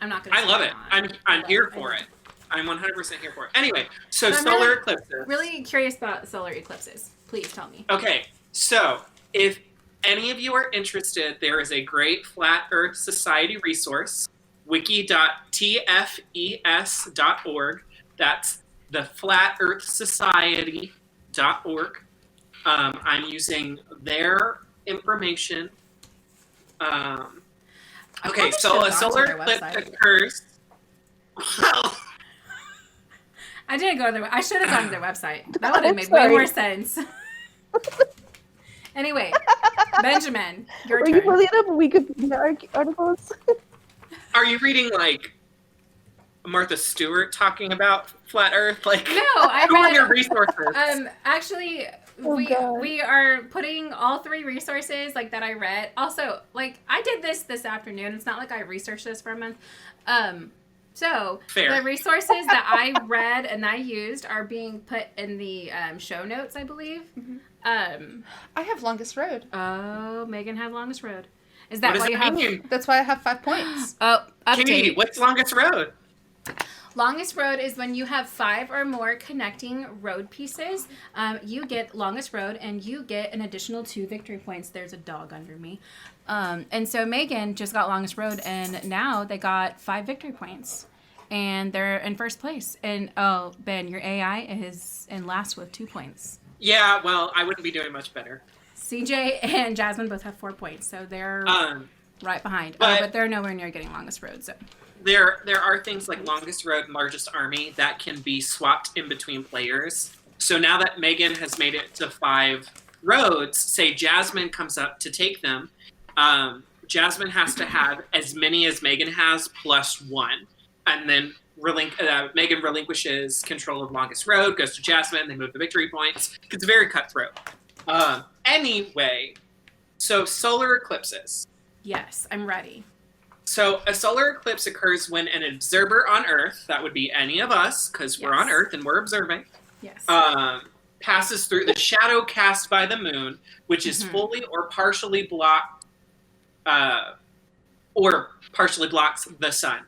I'm not gonna I say love it. not. I'm here I for love it. I'm 100% here for it. Anyway, so But I'm solar really- eclipses. Really curious about solar eclipses. Please tell me. Okay, so if any of you are interested, there is a great Flat Earth Society resource, wiki.tfes.org. That's the Flat Earth Society.org. I'm using their information. Okay, probably so should've a gone to solar their eclipse website. occurs. Well, I didn't go to their. I should have gone to their website. That would I'm have made way sorry. more sense. Anyway, Benjamin, your Were you turn. pulling up Wikipedia articles? are you reading like Martha Stewart talking about flat Earth? Like, No, I who are your read. resources? Actually, Oh, God. we are putting all three resources like that I read. Also, like I did this afternoon. It's not like I researched this for a month. So Fair. the resources that I read and I used are being put in the show notes, I believe. I have longest road. Oh, Megan had longest road. Is that What does why you that have? mean? That's why I have 5 points. Oh, Katie, update. what's longest road? Longest road is when you have 5 or more connecting road pieces. You get longest road, and you get an additional 2 victory points. There's a dog under me. And so Maegan just got longest road, and now they got 5 victory points. And they're in first place. And, oh, Ben, your AI is in last with 2 points. Yeah, well, I wouldn't be doing much better. CJ and Jasmine both have 4 points, so they're right behind. But they're nowhere near getting longest road, so... There are things like longest road and largest army that can be swapped in between players. So now that Maegan has made it to 5 roads, say Jasmine comes up to take them, Jasmine has to have as many as Maegan has plus 1. And then Maegan relinquishes control of longest road, goes to Jasmine, they move the victory points. It's very cutthroat. Anyway, so solar eclipses. Yes, I'm ready. So a solar eclipse occurs when an observer on Earth, that would be any of us, because we're on Earth and we're observing, yes, passes through the shadow cast by the moon, which is fully or partially blocked, or partially blocks the sun.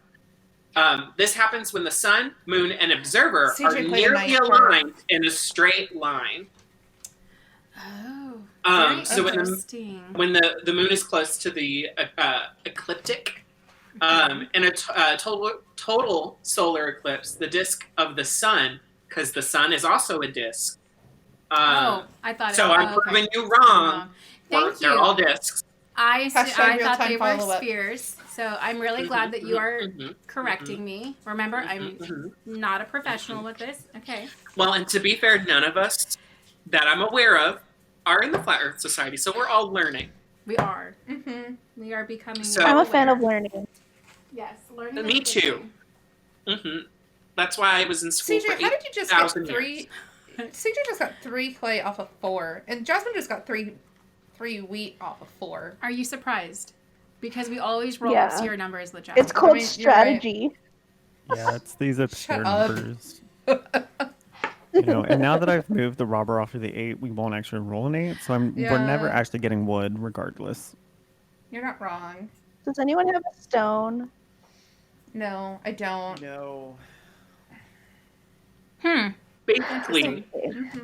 This happens when the sun, moon, and observer are nearly aligned in a straight line. Oh, so interesting. when the moon is close to the ecliptic, in a total solar eclipse, the disk of the sun, because the sun is also a disk. I thought so. I'm proving you wrong. Thank you. They're all disks. I thought they were follow-up. spheres, so I'm really glad that you are correcting me. Remember, I'm not a professional with this. Okay. Well, and to be fair, none of us that I'm aware of are in the Flat Earth Society, so we're all learning. We are. We are becoming. So, I'm a fan of learning. Yes, learning. Me too. That's why I was in school CJ, for how did you just get 8,000 3? years. CJ just got 3 clay off of 4, and Jasmine just got 3 wheat off of 4. Are you surprised? Because we always roll Yeah. zero numbers with Jasmine. It's called you're strategy. Yeah, it's these obscure up. numbers. And now that I've moved the robber off of the 8, we won't actually roll an 8, so we're never Yeah. actually getting wood regardless. You're not wrong. Does anyone have a stone? No, I don't. No. Basically,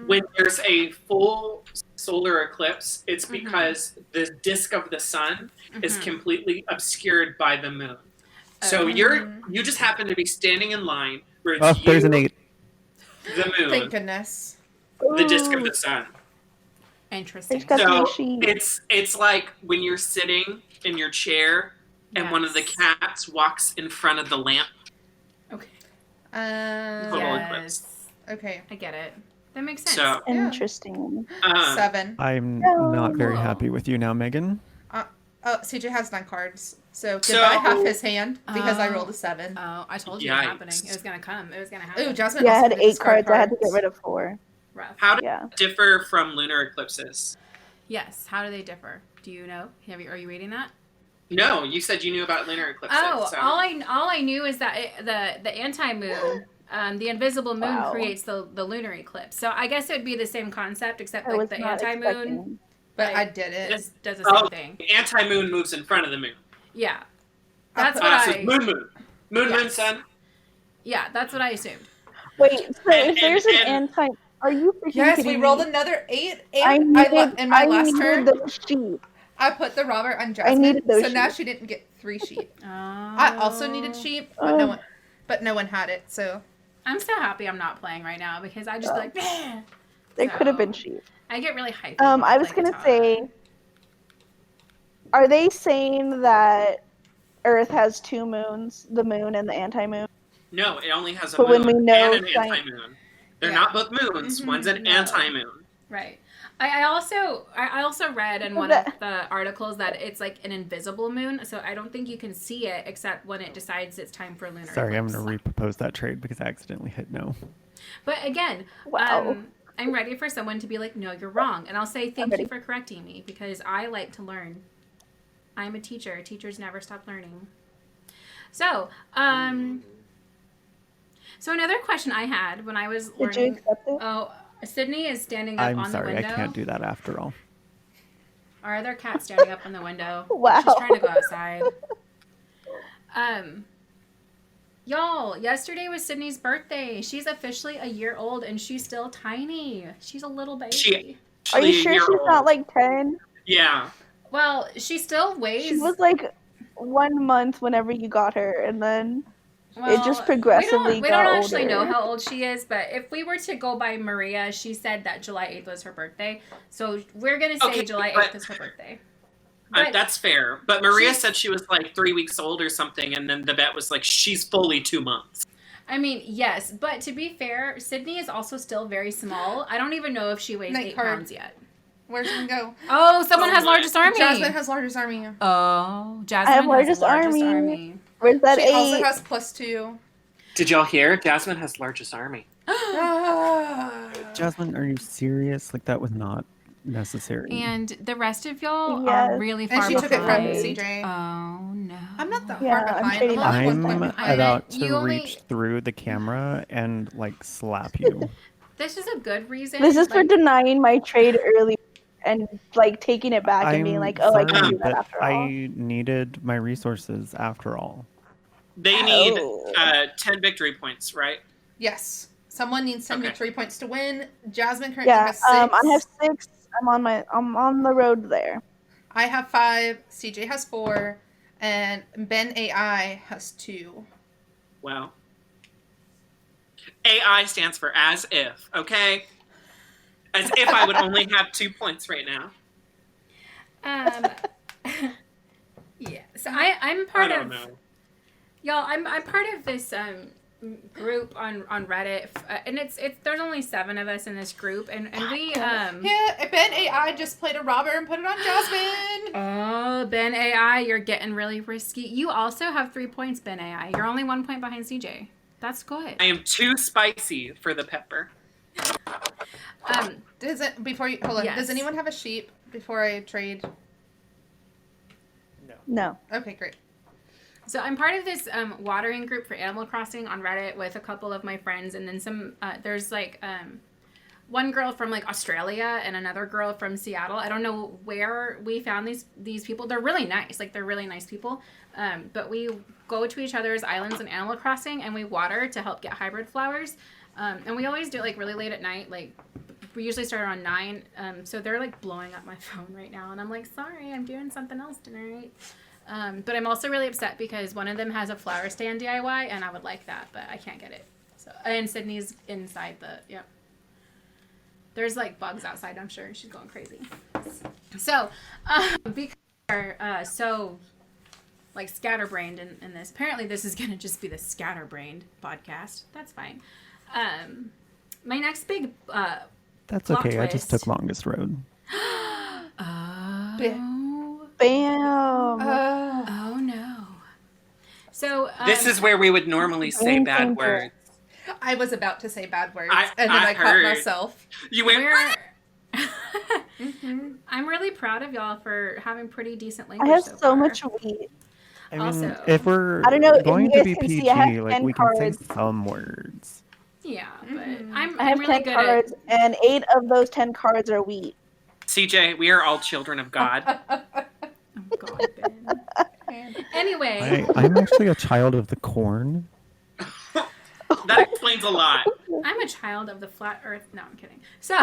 when there's a full solar eclipse, it's because the disk of the sun is completely obscured by the moon. So you just happen to be standing in line where it's There's an 8. the moon, Thank goodness. the disk of the sun. Interesting. Got So three sheets. it's like when you're sitting in your chair and one of the cats walks in front of the lamp. Okay. Total eclipse. Okay. I get it. That makes sense. So Interesting. 7. I'm No. not very happy with you now, Maegan. Oh, CJ has 9 cards. So goodbye half his hand because I rolled a 7. Oh, I told you it was Yikes. happening. It was gonna come. It was gonna happen. Ooh, Jasmine Yeah, I also had did 8 discard cards. I had to get rid of 4. Rough. how do Yeah. they differ from lunar eclipses? Yes. How do they differ? Do you know? Are you reading that? No, you said you knew about lunar eclipses. Oh, so. all I knew is that the anti-moon, the invisible moon Wow. creates the lunar eclipse. So I guess it would be the same concept, except I like was the not anti-moon expecting. But like, I did it. does the same Oh, thing. the anti-moon moves in front of the moon. Yeah, that's put- what So I. it's moon. Moon, Yes. sun. Yeah, that's what I assumed. Wait, so And- if there's an and- anti... Are you freaking Yes, kidding we rolled me? another 8. I And needed, in my last needed turn, those sheep. I put the robber on Jasmine, needed those so now sheep. she didn't get 3 sheep. Oh. I also needed sheep, but no one had it. So I'm so happy I'm not playing right now because I just be like, "Bleh." There could have been So, sheep. I get really hyped. I was going to say, are they saying that Earth has 2 moons, the moon and the anti-moon? No, it only has a But moon when we know and an science- anti-moon. They're Yeah. not both moons. One's an No. anti-moon. Right. I also read in one of the articles that it's like an invisible moon, so I don't think you can see it except when it decides it's time for lunar Sorry, I'm eclipse. going to repropose that trade because I accidentally hit no. But again, Wow. I'm ready for someone to be like, no, you're wrong. And I'll say thank ready. you for correcting me because I like to learn. I'm a teacher. Teachers never stop learning. So, so another question I had when I was Did you learning. accept it? Oh, Sydney is standing up I'm on sorry, the I window. can't do that after all. Our other cat's standing up on the window. Wow. She's trying to go outside. Y'all, yesterday was Sydney's birthday. She's officially a year old and she's still tiny. She's a little baby. She Are you actually sure a year she's not old. like 10? Yeah. Well, she still weighs. She was like 1 month whenever you got her, and then well, it just progressively we don't got actually know older. how old she is, but if we were to go by Maria, she said that July 8th was her birthday. So we're going to say Okay, July but- 8th is her birthday. But That's fair. But Maria she's- said she was like 3 weeks old or something, and then the vet was like, she's fully 2 months. I mean, yes, but to be fair, Sydney is also still very small. I don't even know if she weighs Night 8 card. pounds yet. Where's it go? Oh, someone Oh has my- largest army. Jasmine has largest army. Oh, Jasmine I have has largest army. Where's that She also 8? has +2. Did y'all hear? Jasmine has largest army. Ah. Jasmine, are you serious? Like, that was not necessary. And the rest of y'all Yes. are really far And she took it from behind. CJ. Oh no. I'm not that Yeah, far I'm behind. trading I'm only off. 1 point I'm behind. about You to only- reach through the camera and, like, slap you. This is a good reason. This is for like, denying my trade early and like taking it back and being I'm like, oh, I can sorry, do that but after all. I needed my resources after all. They need Oh. 10 victory points, right? Yes. Someone needs 10 Okay. victory points to win. Jasmine currently Yeah, has 6. I have 6. I'm on the road there. I have 5. CJ has 4. And Ben AI has 2. Wow. AI stands for as if, okay? As if I would only have 2 points right now. Yeah. So I'm I part don't of know. y'all. I'm part of this group on Reddit, and it's there's only 7 of us in this group, and we Yeah, Ben AI just played a robber and put it on Jasmine. Oh, Ben AI, you're getting really risky. You also have 3 points, Ben AI. You're only 1 point behind CJ. That's good. I am too spicy for the pepper. Does it before you hold on? Yes. Does anyone have a sheep before I trade? No. Okay, great. So I'm part of this watering group for Animal Crossing on Reddit with a couple of my friends, and then some. There's like one girl from like Australia and another girl from Seattle. I don't know where we found these people. They're really nice. Like they're really nice people. But we go to each other's islands in Animal Crossing and we water to help get hybrid flowers. And we always do it like really late at night. Like we usually start around 9. So they're like blowing up my phone right now, and I'm like, sorry, I'm doing something else tonight. But I'm also really upset because one of them has a flower stand DIY, and I would like that, but I can't get it. So and Sydney's inside the yep. There's like bugs outside. I'm sure she's going crazy. So because we're so like scatterbrained in this, apparently this is gonna just be the scatterbrained podcast. That's fine. My next big That's plot okay. I just twist. took longest road. Bam. Oh no. So This is where we would normally say Brain bad changer. words. I was about to say bad words, I- and then I I caught heard. myself. You went. I'm really proud of y'all for having pretty decent I language. have so so far. much wheat. I mean, Also- if we're I don't know if going you to guys be can PG, see, I have like 10 we can say cards. some words. Yeah, but Mhm. I'm I have really 10 good cards, and 8 of those 10 cards are wheat. CJ, we are all children of God. at. Oh God, Ben. Anyway, I'm actually a child of the corn. That explains a lot. I'm a child of the flat Earth. No, I'm kidding. So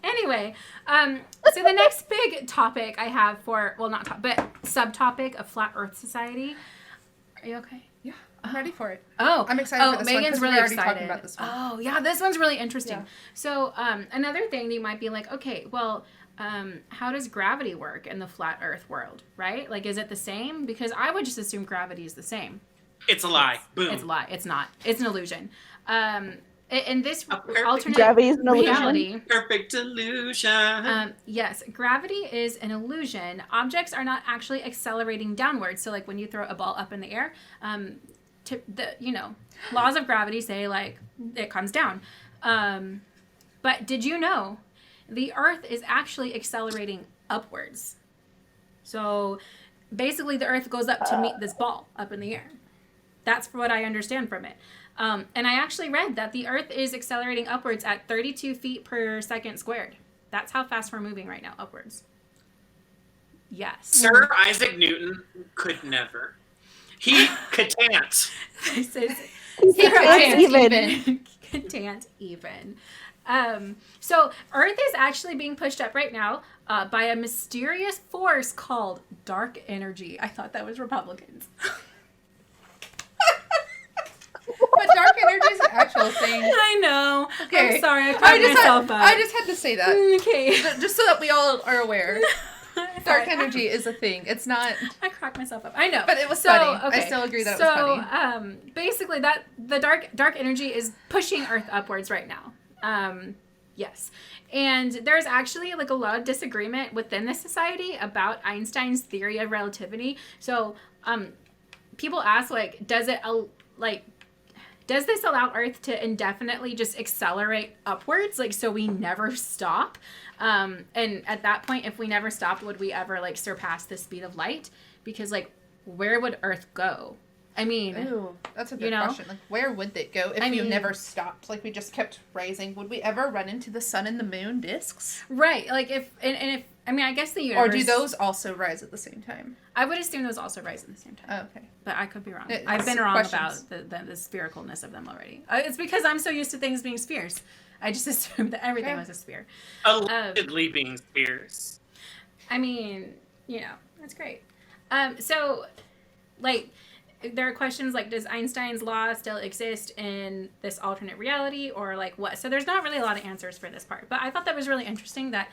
anyway, so the next big topic I have for but subtopic of Flat Earth Society. Are you okay? Yeah, I'm ready for it. Oh, I'm excited for this one, Megan's 'cause we're really already excited. talking about this one. Oh, yeah, this one's really interesting. Yeah. So, another thing you might be like, okay, well, how does gravity work in the flat Earth world, right? Like, is it the same? Because I would just assume gravity is the same. It's a lie. Boom. It's a lie. It's not. It's an illusion. In this A perfect alternate Gravity is an illusion. reality, Perfect illusion. yes, gravity is an illusion. Objects are not actually accelerating downwards. So, like when you throw a ball up in the air, laws of gravity say like it comes down. But did you know the Earth is actually accelerating upwards? So basically, the Earth goes up to meet this ball up in the air. That's what I understand from it. And I actually read that the Earth is accelerating upwards at 32 feet per second squared. That's how fast we're moving right now, upwards. Yes. Sir Isaac Newton could never. He Catan't. This is Catan't even. Catan't even. So Earth is actually being pushed up right now by a mysterious force called dark energy. I thought that was Republicans. But dark energy is an actual thing. I know. Okay. I'm sorry. I cracked myself up. I just had to say that. Okay. Just so that we all are aware. Dark Sorry. energy is a thing. It's not. I cracked myself up. I know. But it was So, funny. okay. I still agree that it was funny. Basically, that the dark energy is pushing Earth upwards right now. Yes. And there's actually like a lot of disagreement within the society about Einstein's theory of relativity. So, people ask like, does this allow Earth to indefinitely just accelerate upwards, like so we never stop? And at that point, if we never stopped, would we ever like surpass the speed of light? Because like, where would Earth go? I mean, Ooh, that's a good you know? question. Like, where would they go if you never stopped? Like, we just kept rising. Would we ever run into the sun and the moon disks? right? Like if I mean, I guess the universe. Or do those also rise at the same time? I would assume those also rise at the same time. Oh, okay. But I could be wrong. It's I've been wrong questions. about the sphericalness of them already. It's because I'm so used to things being spheres. I just assumed that everything was a sphere. Allegedly being spheres. I mean, you know, that's great. So, like, there are questions like, does Einstein's law still exist in this alternate reality, or like what? So there's not really a lot of answers for this part. But I thought that was really interesting that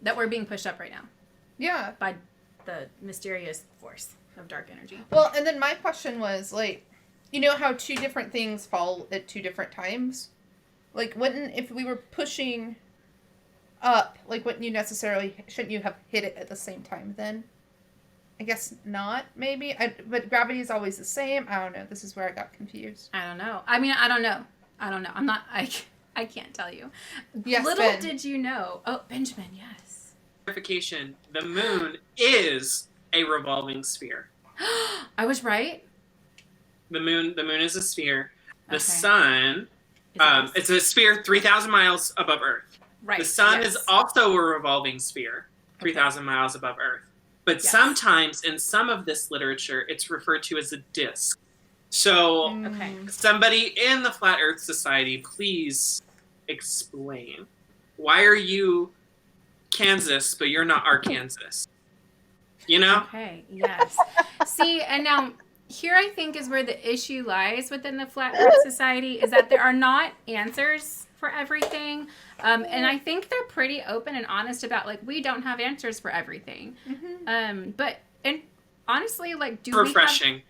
that we're being pushed up right now Yeah. by the mysterious force of dark energy. Well, and then my question was, like, you know how two different things fall at two different times? Like, if we were pushing up, like, shouldn't you have hit it at the same time then? I guess not, maybe. But gravity is always the same. I don't know. This is where I got confused. I don't know. I mean, I don't know. I'm not, I can't tell you. Yes, Little Ben. did you know. Oh, Benjamin, yes. Clarification: the moon is a revolving sphere. I was right. The moon is a sphere. The Okay. sun, it's a sphere 3,000 miles above Earth. Right. The sun yes. is also a revolving sphere, 3,000 miles above Earth. But Yes. sometimes in some of this literature, it's referred to as a disk. So Okay. somebody in the Flat Earth Society, please explain. Why are you Kansas, but you're not Arkansas? You know? Okay, yes. See, and now here I think is where the issue lies within the Flat Earth Society is that there are not answers for everything. And I think they're pretty open and honest about, like, we don't have answers for everything. But honestly, like, Refreshing.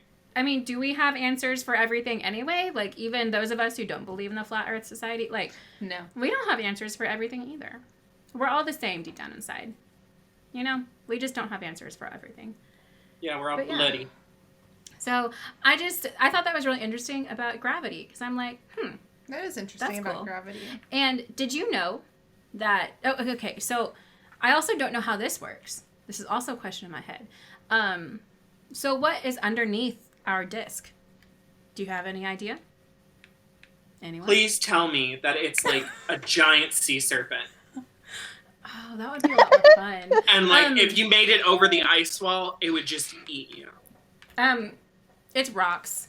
do we have answers for everything anyway? Like, even those of us who don't believe in the Flat Earth Society, like, No. we don't have answers for everything either. We're all the same deep down inside. You know? We just don't have answers for everything. Yeah, we're all But yeah. bloody. So I thought that was really interesting about gravity because I'm like, That is interesting That's about cool. gravity. And did you know that? Oh, okay. So I also don't know how this works. This is also a question in my head. So what is underneath our disk? Do you have any idea? Anyone? Please tell me that it's like a giant sea serpent. Oh, that would be a lot more fun. And like if you made it over the ice wall, it would just eat you. It's rocks.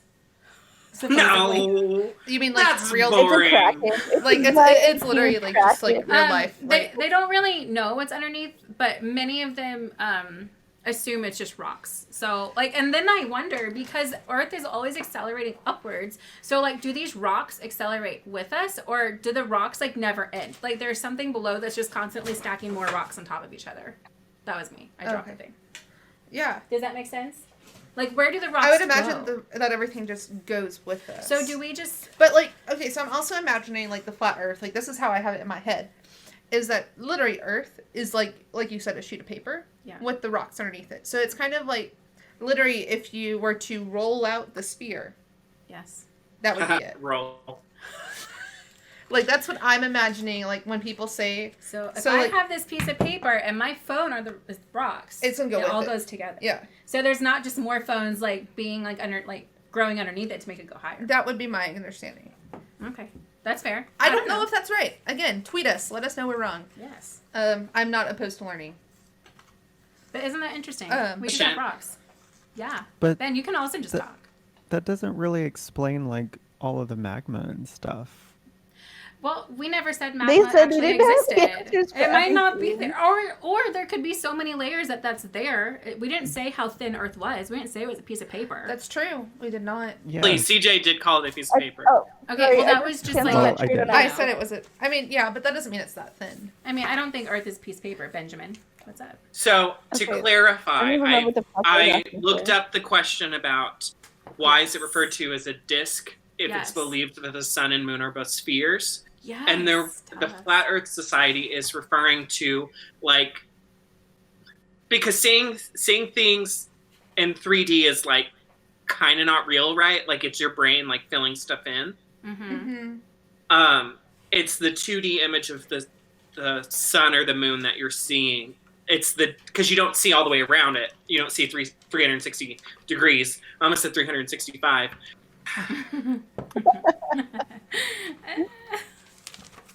Supposedly. No. You mean like That's real? boring. Like it's literally like just like real life. They don't really know what's underneath, but many of them assume it's just rocks. So like, and then I wonder because Earth is always accelerating upwards. So like, do these rocks accelerate with us, or do the rocks like never end? Like, there's something below that's just constantly stacking more rocks on top of each other. That was me. I dropped the thing. Yeah. Does that make sense? Like, where do the rocks I would go? imagine that everything just goes with us. So do we just? But like, okay, so I'm also imagining like the flat Earth. Like this is how I have it in my head, is that literally Earth is like you said, a sheet of paper with the rocks underneath it. So it's kind of like literally if you were to roll out the sphere. Yes. That would be it. Roll. Like that's what I'm imagining. Like when people say, So if So, I like- have this piece of paper and my phone are the rocks, It's gonna go it with all it. goes together. yeah, So there's not just more phones like being like growing underneath it to make it go higher. that would be my understanding. Okay, that's fair. I don't know if that's right. Again, tweet us. Let us know we're wrong. Yes, I'm not opposed to learning. but isn't that interesting? We but should have yeah. rocks. Yeah, But Ben, you can also just talk. that doesn't really explain like all of the magma and stuff. Well, we never said They magma said actually they didn't have existed. answers for It might not be everything. there, or there could be so many layers that's there. We didn't say how thin Earth was. We didn't say it was a piece of paper. That's true. We did not. Yeah. Please, CJ did call it a piece of paper. Oh, Okay, sorry, well I that was just canceled like Well, that I trade did. on I that. said it was a. I mean, yeah, but that doesn't mean it's that thin. I mean, I don't think Earth is a piece of paper, Benjamin. What's up? So, to Okay. clarify, I don't even remember what the fuck I I was asking looked for. up the question about why is it referred to as a disk if Yes. it's believed that the sun and moon are both spheres. Yes. And the tell us. Flat Earth Society is referring to, like, because seeing things in 3D is, like, kind of not real, right? Like, it's your brain, like, filling stuff in. Mm-hmm. It's the 2D image of the sun or the moon that you're seeing. It's because you don't see all the way around it. You don't see 360 degrees. I almost said 365.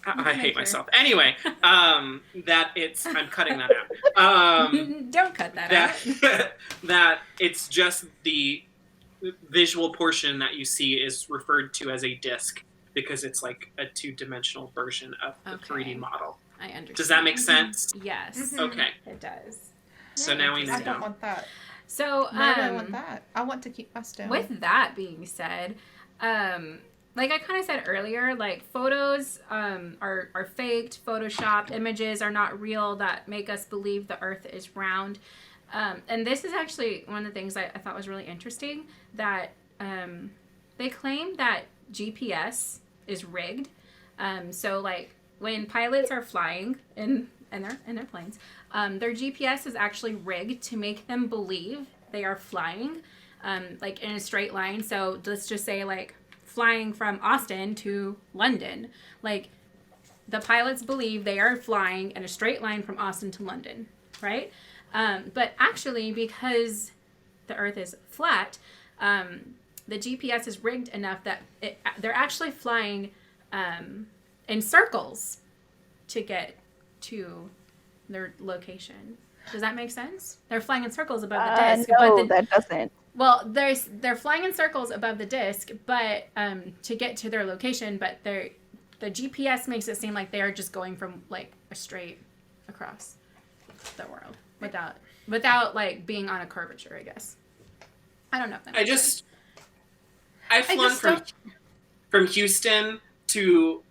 I hate myself. Anyway, I'm cutting that out. Don't cut that out. That it's just the visual portion that you see is referred to as a disc because it's like a 2-dimensional version of the Okay. 3D model. I understand. Does that make sense? Yes, Mhm. Okay. it does. So now we I don't know. want that. So, Why do I want that? I want to keep my stone. with that being said, like I kind of said earlier, like photos are faked, photoshopped, images are not real that make us believe the Earth is round. And this is actually one of the things I thought was really interesting, that they claim that GPS is rigged. So like when pilots are flying in their planes, their GPS is actually rigged to make them believe they are flying like in a straight line. So let's just say like flying from Austin to London. Like the pilots believe they are flying in a straight line from Austin to London, right? But actually, because the Earth is flat, the GPS is rigged enough that they're actually flying in circles to get to their location. Does that make sense? They're flying in circles above the disc. No, that doesn't. Well, they're flying in circles above the disc, but to get to their location. But the GPS makes it seem like they are just going from like a straight across the world without like being on a curvature, I guess. I don't know if that makes sense. I've flown from Houston to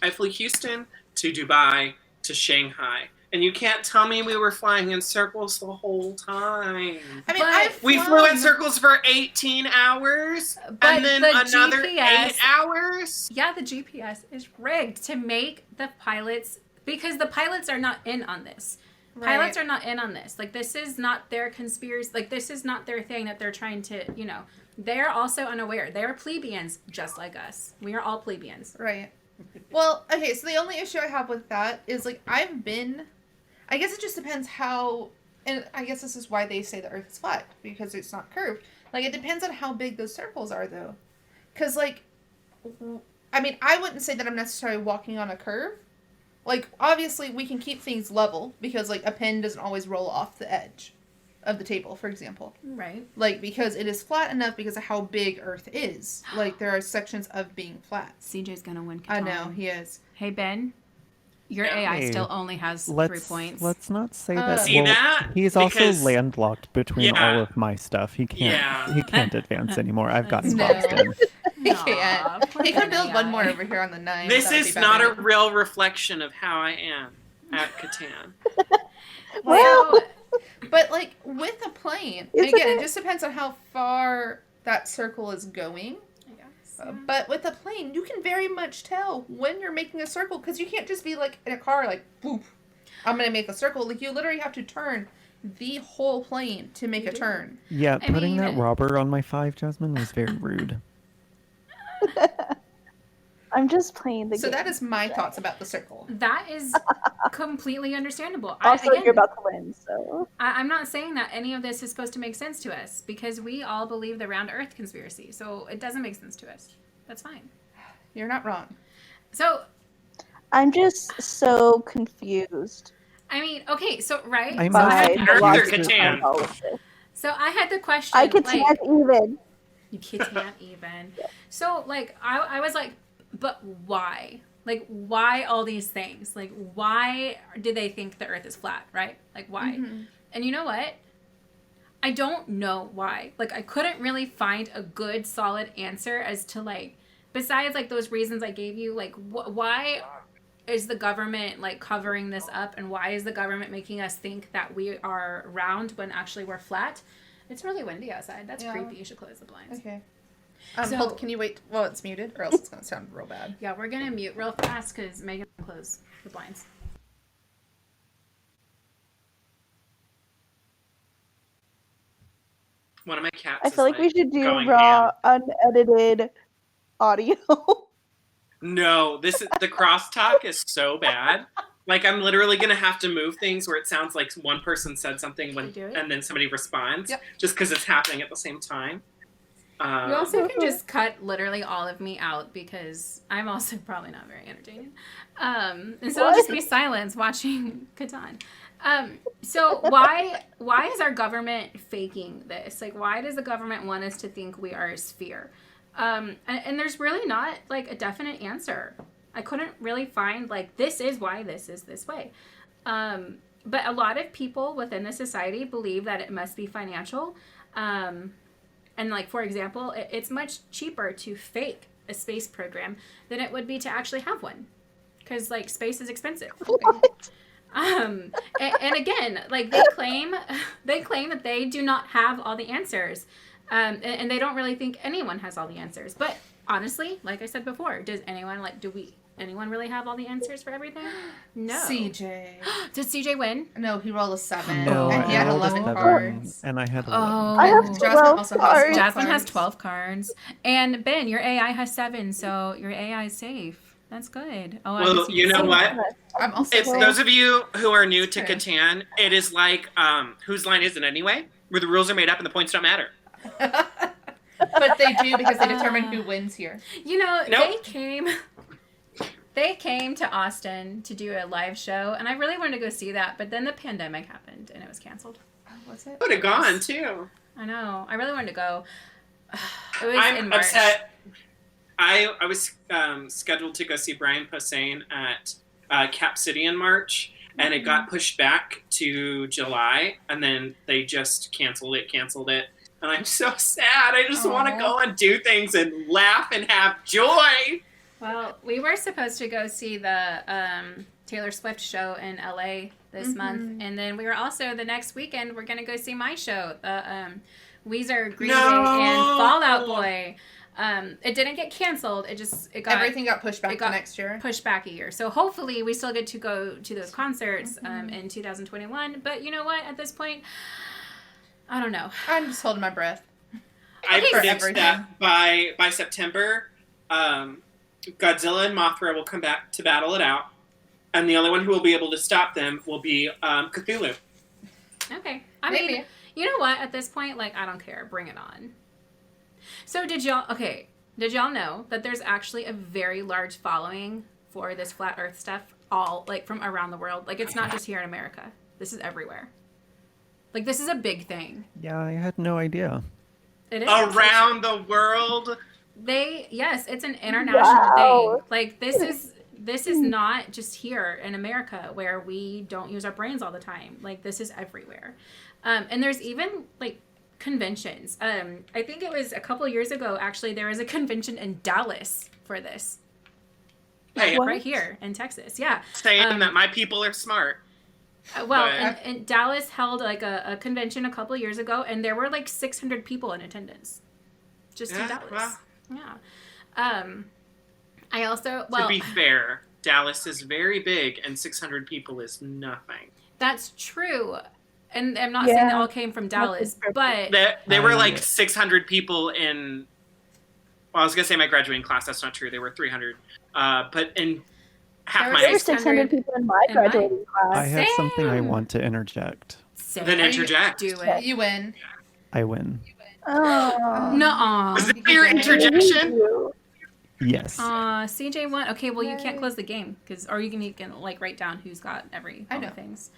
I flew Houston to Dubai to Shanghai. And you can't tell me we were flying in circles the whole time. I mean, But We flew in circles for 18 hours But and then the another GPS 8 hours. Yeah, the GPS is rigged to make the pilots, because the pilots are not in on this. Pilots are not in on this. Like, this is not their conspiracy. Like, this is not their thing that they're trying to, they're also unaware. They're plebeians just like us. We are all plebeians. Right. Well, okay, so the only issue I have with that is, like, I guess it just depends how, and I guess this is why they say the Earth is flat, because it's not curved. Like, it depends on how big those circles are, though. Because, like, I mean, I wouldn't say that I'm necessarily walking on a curve. Like, obviously, we can keep things level, because, like, a pen doesn't always roll off the edge of the table, for example. Right. Like, because it is flat enough because of how big Earth is. Like, there are sections of being flat. CJ's gonna win Catan't. I know, he is. Hey, Ben. Your Yeah. AI Hey, still only has 3 Let's points. let's not say that. See that? He's also Because- landlocked between Yeah. all of my stuff. He can't. Yeah. He can't advance anymore. I've gotten No. boxed in. He Aw, can't. poor He could build AI. one more over here on the 9. This That would is be not a better. real reflection of how I am at Catan't. Well, But, like, with a plane, It's again, okay. it just depends on how far that circle is going. I guess. But with a plane, you can very much tell when you're making a circle, because you can't just be, like, in a car, like, boop, I'm going to make a circle. Like, you literally have to turn the whole plane to make a turn. Yeah, I putting that mean- robber on my 5, Jasmine, was very rude. I'm just playing the So game. that is my thoughts about the circle. That is completely understandable. Also, Again, you're about to win, so. I'm not saying that any of this is supposed to make sense to us, because we all believe the round Earth conspiracy. So it doesn't make sense to us. That's fine. You're not wrong. So, I'm just so confused I mean, okay, so, right? I'm so, By by Earth the or logic Catan't? behind all of this. So I had the question. I could like, not even. You can't even. So, like, I was like, but why? Like, why all these things? Like, why do they think the Earth is flat, right? Like, why? And you know what? I don't know why. Like, I couldn't really find a good, solid answer as to, like, besides, like, those reasons I gave you, like, why is the government, like, covering this up? And why is the government making us think that we are round when actually we're flat? It's really windy outside. That's creepy. You should close the blinds. Okay. So- Hold, can you wait while it's muted, or else it's gonna sound real bad. Yeah, we're gonna mute real fast because Megan will close the blinds. One of my cats. I feel is, like we should do going raw, ham. unedited audio. No, the crosstalk is so bad. Like, I'm literally gonna have to move things where it sounds like one person said something and then somebody responds, just because it's happening at the same time. You also can just cut literally all of me out because I'm also probably not very entertaining. And so I'll just be silence watching Catan't. So why is our government faking this? Like, why does the government want us to think we are a sphere? And there's really not like a definite answer. I couldn't really find like this is why this is this way. But a lot of people within the society believe that it must be financial. And like, for example, it's much cheaper to fake a space program than it would be to actually have one. Because like space is expensive. What? And again, like they claim that they do not have all the answers. And they don't really think anyone has all the answers. But honestly, like I said before, does anyone anyone really have all the answers for everything? No. CJ. Did CJ win? No, he rolled a 7. No, and he I had rolled a 11 7, cards. and I had 11. Oh. I have Jasmine 12 also has cards. Jasmine has cards. 12 cards. And Ben, your AI has 7, so your AI is safe. That's good. Oh, Well, you know what? I'm also If safe. those of you who are new to Okay. Catan't, it is like Whose Line Is It Anyway? Where the rules are made up and the points don't matter. But they do because they determine who wins here. You know, Nope. they came to Austin to do a live show, and I really wanted to go see that, but then the pandemic happened and it was canceled. Was it? I would have gone too. I know. I really wanted to go. It was in I'm March. upset. I was scheduled to go see Brian Posehn at Cap City in March, and it got pushed back to July, and then they just canceled it. And I'm so sad. I just want to Aw. go and do things and laugh and have joy. Well, we were supposed to go see the Taylor Swift show in LA this month, and then we were also the next weekend we're gonna go see my show, the Weezer, Green Day, and Fall Out Boy. It didn't get canceled. It got Everything got pushed back it got to next year. pushed back a year. So hopefully we still get to go to those concerts in 2021. But you know what? At this point, I don't know. I'm just holding my breath. I Okay, predict everything. that by September, Godzilla and Mothra will come back to battle it out, and the only one who will be able to stop them will be Cthulhu. Okay. I Maybe. mean, you know what? At this point, like, I don't care. Bring it on. So did y'all know that there's actually a very large following for this flat earth stuff all, like, from around the world? Like, it's not just here in America. This is everywhere. Like, this is a big thing. Yeah, I had no idea. It is. Around the world. Yes, it's an international Wow. thing. Like, this is not just here in America where we don't use our brains all the time. Like, this is everywhere. And there's even, like, conventions. I think it was a couple years ago, actually, there was a convention in Dallas for this. Hey, What? Right here in Texas. Yeah. saying that my people are smart. Well, But- and Dallas held, like, a convention a couple years ago, and there were, like, 600 people in attendance. Just in Yeah, Dallas. well. Yeah. I also, To be fair, Dallas is very big, and 600 people is nothing. that's true. And I'm not saying they Yeah. all came from Dallas, but There were like 600 people in. Well, I was gonna say my graduating class. That's not true. There were 300. But in half There my There were 600 600 people in my in my- graduating I class. have something I Same. want to interject. Then interject. Do it. You win. I win. Oh. Nuh-uh. Is it your interjection? Yes. CJ won. Okay, well, you can't Yay. close the game or you can like write down who's got all I the know. things.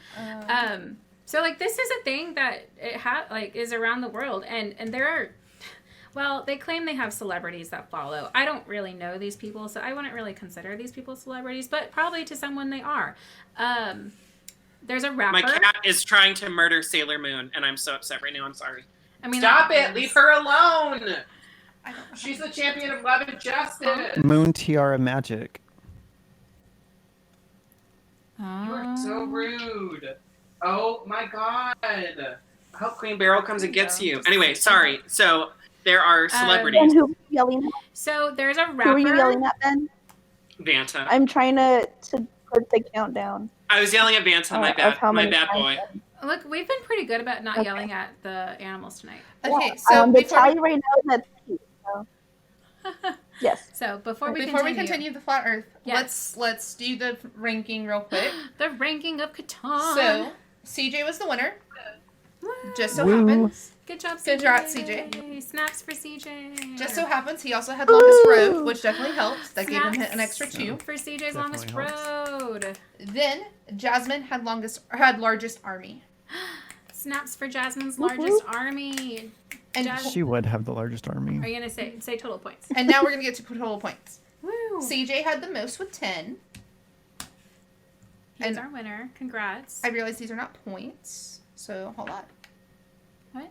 So like this is a thing that is around the world, and there are, well, they claim they have celebrities that follow. I don't really know these people, so I wouldn't really consider these people celebrities, but probably to someone they are. There's a rapper. My cat is trying to murder Sailor Moon, and I'm so upset right now. I'm sorry. I mean, Stop that it! Leave her alone. She's the champion of love and justice. Moon Tiara Magic. You are so rude. Oh my god. I hope Queen Beryl comes and gets you. Anyway, sorry. So there are celebrities. Ben, who are you yelling at? So there's a rapper. Who are you yelling at, Ben? Vanta. I'm trying to put the countdown. I was yelling at Vanta, my bad boy. Look, we've been pretty good about not yelling at the animals tonight. Okay, so the tally right now is at 2, so. Yes. So before we continue the flat Earth, yes. let's do the ranking real quick. The ranking of Catan't. So CJ was the winner. Woo. Just so Woo. happens. Good job, CJ. Good job, CJ. Snaps for CJ. Just so happens he also had longest Woo. road, which definitely helped. That gave him Snaps an extra 2. for CJ's Definitely longest helps. road. Then Jasmine had largest army. Snaps for Jasmine's Whoop, largest army. And She would have the largest army. Are you gonna say total points? and now we're gonna get to total points. Woo! CJ had the most with 10. He's and- our winner. Congrats. I realize these are not points, so hold on. What?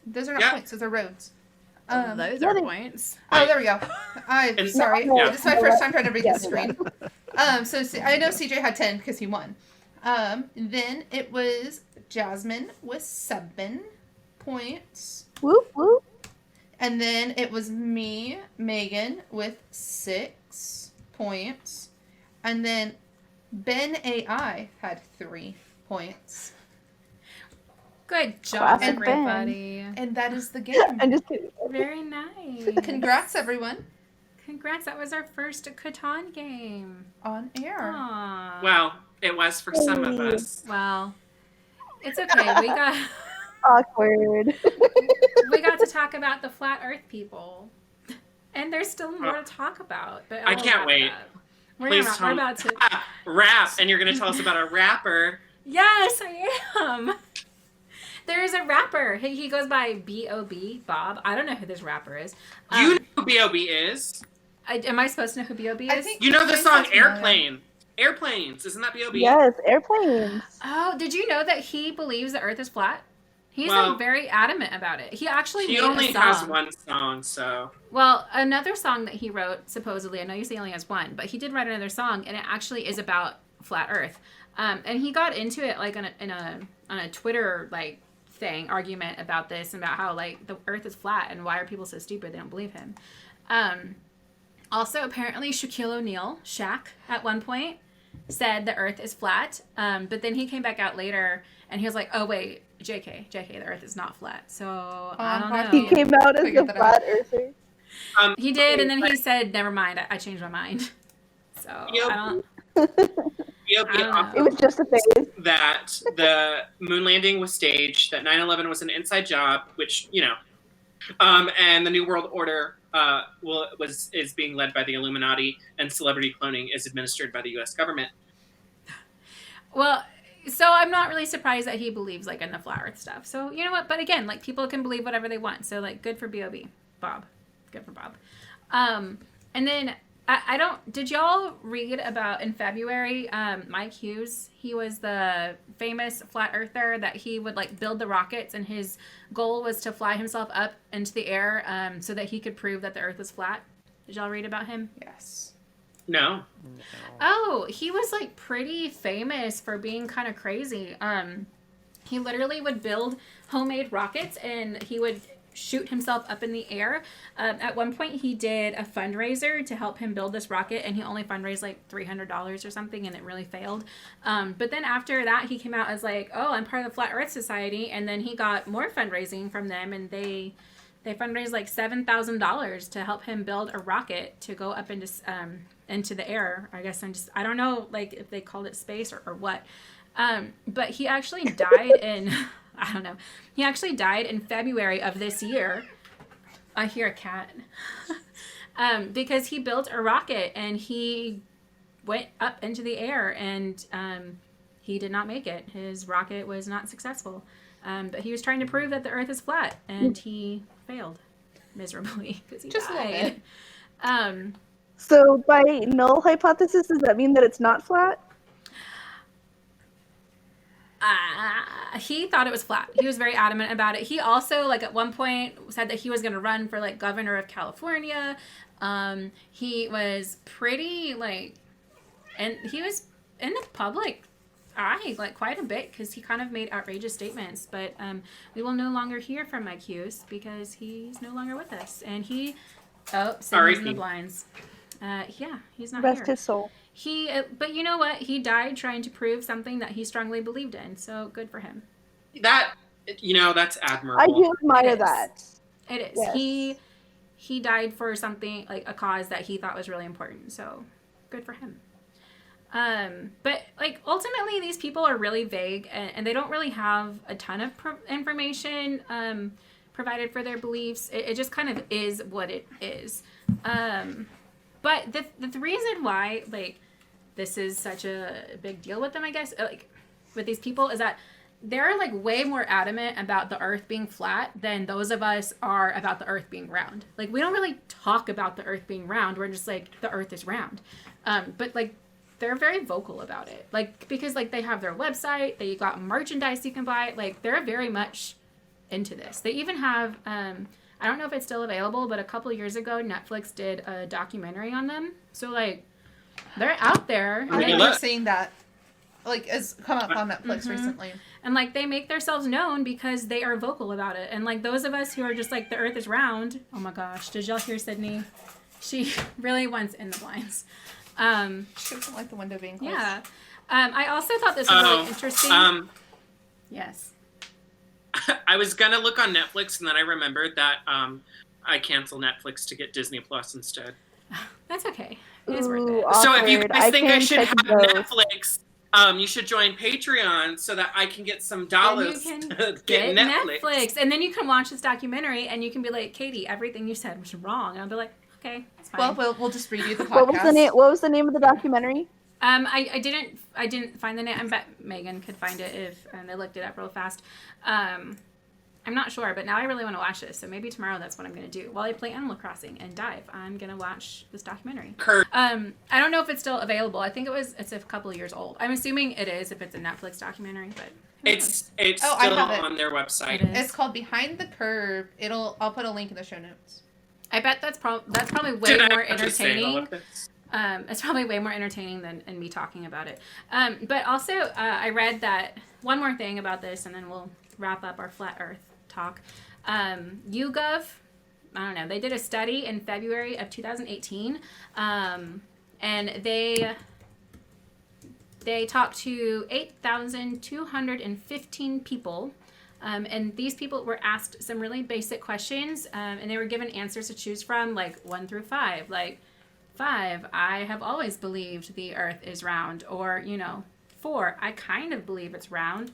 Those are not Yeah. points. Those are roads. Those yeah, are they- points. Oh, there we go. I'm And- sorry. Yeah. This is my first time trying to read the Yeah. screen. So I know CJ had 10 because he won. Then it was Jasmine with 7 points. Whoop, whoop. And then it was me, Maegan, with 6 points. And then Ben AI had 3 points. Good job, Classic Ben. everybody. And that is the game. I'm just kidding. Very nice. Congrats, everyone, Congrats. That was our first Catan't game. on air. Aww. Well, it was for some of us. Well, it's okay. Awkward. We got to talk about the flat Earth people, and there's still more to talk about. But I I'll can't wrap wait. it up. We're Please not- tell we're me. about to. Rap, and you're going to tell us about a rapper. Yes, I am. There's a rapper. He goes by B.O.B. Bob. I don't know who this rapper is. You know who B.O.B. is. Am I supposed to know who B.O.B. I is? think- You know the Airplanes song sounds familiar. Airplane. Airplanes. Isn't that B.O.B.? Yes, airplanes. Oh, did you know that he believes the Earth is flat? He's Well, like very adamant about it. He actually He made only a song. has one song, so. Well, another song that he wrote, supposedly, I know you say he only has one, but he did write another song, and it actually is about flat Earth. And he got into it like on a Twitter like argument about this, and about how like the Earth is flat and why are people so stupid they don't believe him. Also, apparently, Shaquille O'Neal, Shaq, at one point said the Earth is flat, but then he came back out later and he was like, "Oh wait, JK, the Earth is not flat." So I don't know. He came out as Figured a that flat earther. He did, and then he said, "Never mind, I changed my mind." So Yep. I don't. B.O.B. I don't know. It was just a phase. that the moon landing was staged, that 9/11 was an inside job, which, you know, and the New World Order is being led by the Illuminati, and celebrity cloning is administered by the U.S. government. Well, so I'm not really surprised that he believes like in the flat Earth stuff. So you know what? But again, like people can believe whatever they want. So like, good for B.O.B. Bob. Good for Bob. And then I don't. Did y'all read about in February? Mike Hughes. He was the famous flat earther that he would like build the rockets, and his goal was to fly himself up into the air, so that he could prove that the Earth was flat. Did y'all read about him? Yes. No. Oh, he was like pretty famous for being kind of crazy. He literally would build homemade rockets, and he would shoot himself up in the air. At one point, he did a fundraiser to help him build this rocket, and he only fundraised like $300 or something, and it really failed. But then after that, he came out as like, "Oh, I'm part of the Flat Earth Society," and then he got more fundraising from them, and they fundraised like $7,000 to help him build a rocket to go up into the air. I guess I don't know like if they called it space or what. But he actually died in I don't know. He actually died in February of this year. I hear a cat. Because he built a rocket and he went up into the air, and he did not make it. His rocket was not successful. But he was trying to prove that the Earth is flat, and he failed miserably because he Just a little died. bit. So by null hypothesis, does that mean that it's not flat? He thought it was flat. He was very adamant about it. He also, like, at one point said that he was going to run for, like, governor of California. He was pretty, like, and he was in the public eye, like, quite a bit because he kind of made outrageous statements. But we will no longer hear from Mike Hughes because he's no longer with us. And he, Sydney's in the blinds. Yeah, he's not Rest here. his soul. But you know what? He died trying to prove something that he strongly believed in. So good for him. That's admirable. I do admire It is. that. It is. Yes. He died for something, like a cause that he thought was really important. So good for him. But like ultimately these people are really vague and they don't really have a ton of information provided for their beliefs. It just kind of is what it is. But the reason why, like, this is such a big deal with them, I guess, like, with these people, is that they're, like, way more adamant about the Earth being flat than those of us are about the Earth being round. Like, we don't really talk about the Earth being round. We're just like, the Earth is round. But, like, they're very vocal about it. Like, because, like, they have their website. They got merchandise you can buy. Like, they're very much into this. They even have... I don't know if it's still available, but a couple years ago, Netflix did a documentary on them. So, like, they're out there. I remember seeing that, like, as come up on Netflix recently. And, like, they make themselves known because they are vocal about it. And, like, those of us who are just like, the Earth is round. Oh, my gosh. Did y'all hear Sydney? She really wants in the blinds. She doesn't like the window being closed. Yeah. I also thought this was really interesting. Yes. I was gonna look on Netflix, and then I remembered that I canceled Netflix to get Disney Plus instead. That's okay. It is worth it. Awkward. So if you guys think I can should take have both. Netflix, you should join Patreon so that I can get some dollars Then you to can get get Netflix. and then you can watch this documentary, and you can be like, Katie, everything you said was wrong. And I'll be like, okay, it's fine. Well, we'll just read you the podcast. What was the name of the documentary? I didn't find the name. I bet Maegan could find it if they looked it up real fast. I'm not sure, but now I really want to watch this. So maybe tomorrow that's what I'm going to do. While I play Animal Crossing and dive, I'm going to watch this documentary. I don't know if it's still available. I think it's a couple of years old. I'm assuming it is if it's a Netflix documentary, but It's I still have it. on their website. It is. It's called Behind the Curve. I'll put a link in the show notes. I bet that's probably way Did I more have to say all entertaining. of this? It's probably way more entertaining than me talking about it. But also, I read that one more thing about this, and then we'll wrap up our flat Earth talk. YouGov, I don't know. They did a study in February of 2018, and they talked to 8,215 people. And these people were asked some really basic questions, and they were given answers to choose from, like 1 through 5. Like 5, I have always believed the Earth is round, or 4, I kind of believe it's round.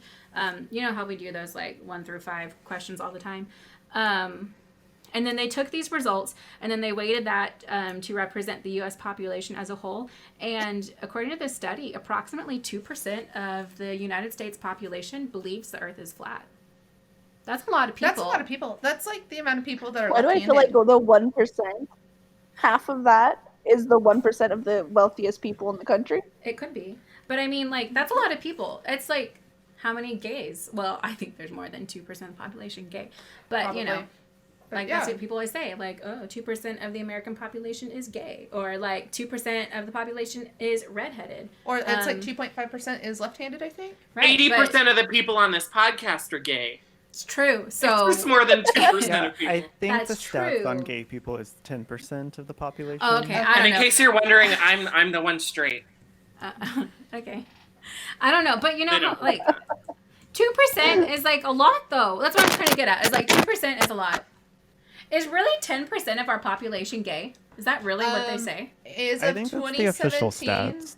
You know how we do those like 1 through 5 questions all the time. And then they took these results and then they weighted that to represent the U.S. population as a whole. And according to this study, approximately 2% of the United States population believes the Earth is flat. That's a lot of people. That's a lot of people. That's like the amount of people that are Why do I feel like the 1%, half of that is the 1% of the wealthiest people in the country? It could be. But I mean, like, that's a lot of people. It's like, how many gays? Well, I think there's more than 2% of the population gay. But, Probably. Like, yeah. that's what people always say. Like, 2% of the American population is gay. Or, like, 2% of the population is redheaded. Or it's like 2.5% is left-handed, I think. Right? 80% of the people on this podcast are gay. It's true. So It's more than 2% Yeah, of people. I think That's the stats on true. gay people is 10% of the population. Oh, okay. I And don't in know. case you're wondering, I'm the one straight. Okay. I don't know. But, They how, don't- like, 2% is, like, a lot, though. That's what I'm trying to get at. Is, like, 2% is a lot. Is really 10% of our population gay? Is that really what they say? As I of think that's the official 2017, stats.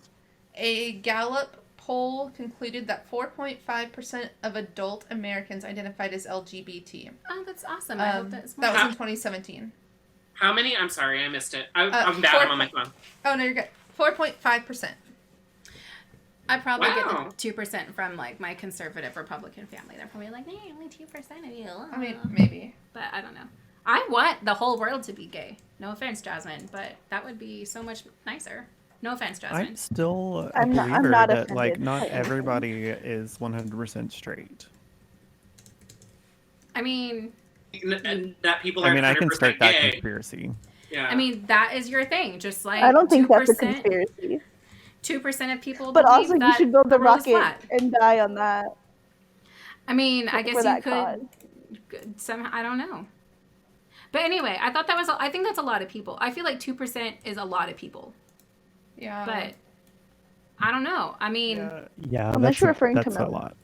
a Gallup poll concluded that 4.5% of adult Americans identified as LGBT. Oh, that's awesome. I hope that's more. That was in 2017. How many? I'm sorry, I missed it. I'm bad. 4 I'm on my phone. Oh, no, you're good. 4.5%. I probably Wow. get the 2% from like my conservative Republican family. They're probably like, "Hey, only 2% of you." I mean, maybe. But I don't know. I want the whole world to be gay. No offense, Jasmine, but that would be so much nicer. No offense, Jasmine. I'm still a I'm believer not that like offended not by anything. everybody is 100% straight. I mean, And that people are I mean, I 100% can start that gay. conspiracy. Yeah. I mean that is your thing. Just like I don't think that's a 2%, conspiracy. 2% of people But believe also, you that should build the a world is rocket flat. and die on that. I mean, I guess for you that could cause. somehow. I don't know. But anyway, I thought that was. I think that's a lot of people. I feel like 2% is a lot of people. Yeah. But I don't know. I mean, Yeah, Unless you're referring to that's a milk. lot.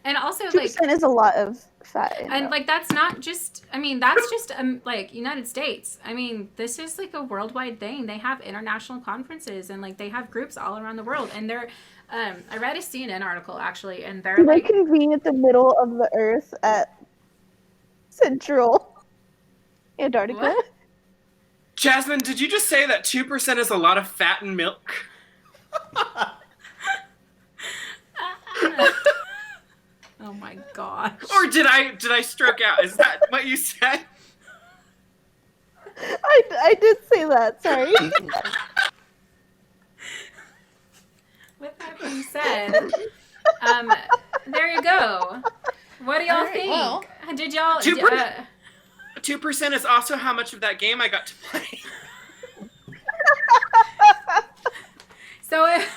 and also 2% like, is a lot of fat. In and milk. like that's not just. I mean, that's just like United States. I mean, this is like a worldwide thing. They have international conferences and like they have groups all around the world. And they're. I read a CNN article actually, and they're Do they like, convene at the middle of the Earth at Central Antarctica? What? Jasmine, did you just say that 2% is a lot of fat in milk? Oh my gosh. Or did I stroke out? Is that what you said? I did say that. Sorry. With that being said, there you go. What do y'all All right, think? well, Did y'all? 2% is also how much of that game I got to play. So if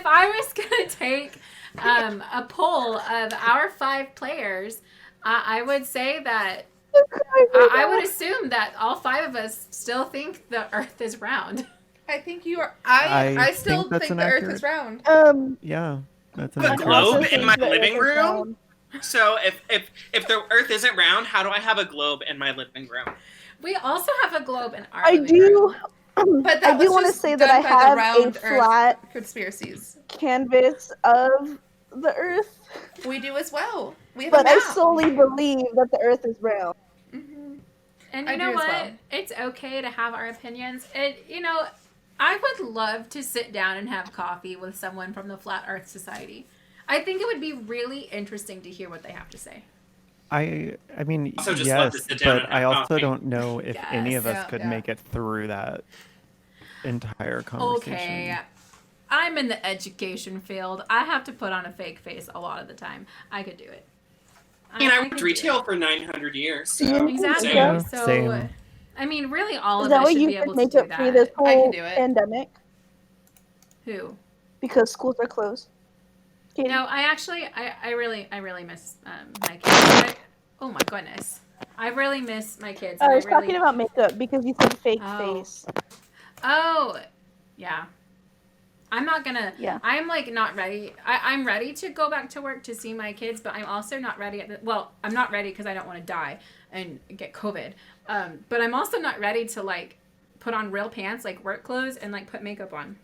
I was gonna take a poll of our 5 players, I would say that I would assume that all 5 of us still think the Earth is round. I think you are. I still think that's think an the Earth accurate- is round. Yeah, that's an The accurate globe assumption. in my living room? So if the Earth isn't round, how do I have a globe in my living room? We also have a globe in our I living do. room. But I that do was want to just say that I done by the have a round Earth flat conspiracies. canvas of the Earth, We do as well. We have but a I map. solely believe that the Earth is round. Mhm. And I you do know as what? well. It's okay to have our opinions. I would love to sit down and have coffee with someone from the Flat Earth Society. I think it would be really interesting to hear what they have to say. I mean, Also just love to yes, sit down but and I have also coffee. don't know if any of us Yes. could Yeah. make it through that entire conversation. Okay. I'm in the education field. I have to put on a fake face a lot of the time. I could do it. I mean, I could worked do retail for 900 years. Yeah, So Exactly. same. Yeah, So, same. I mean, really, all Is of that us what should you be could able to make do up for this that. I can whole do it. pandemic? Who? Because schools are closed. Katie? No, I really miss my kids. Oh my goodness. I really miss my kids. I and was really, talking about makeup because you said fake Oh. face. Oh, yeah. I'm not gonna. Yeah. I'm like not ready. I'm ready to go back to work to see my kids, but I'm also not ready. I'm not ready because I don't want to die and get COVID. But I'm also not ready to like put on real pants, like work clothes, and like put makeup on.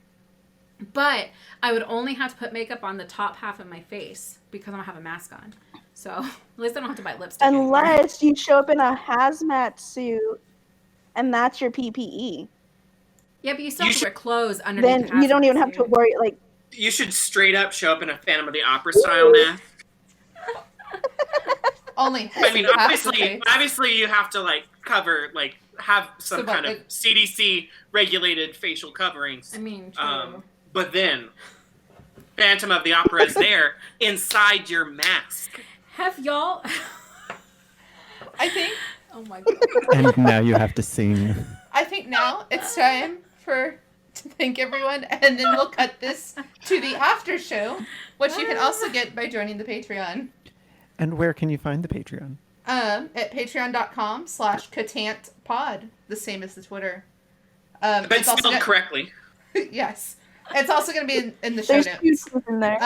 But I would only have to put makeup on the top half of my face because I don't have a mask on. So at least I don't have to buy lipstick anymore. Unless you show up in a hazmat suit and that's your PPE. Yeah, but you still You have to wear clothes underneath. Then you don't even have to worry. Like, You should straight up show up in a Phantom of the Opera style mask. Only. I mean, half the face. obviously you have to like cover, like have some So, kind but of CDC regulated facial coverings. I mean, true. But then Phantom of the Opera is there inside your mask. Have y'all? I think. Oh my god. And now you have to sing. I think now it's time to thank everyone, and then we'll cut this to the after show, which you can also get by joining the Patreon. And where can you find the Patreon? At patreon.com/CatantPod, the same as the Twitter. But It's also spelled correctly. yes, it's also going to be in the show there's two notes. T's in there.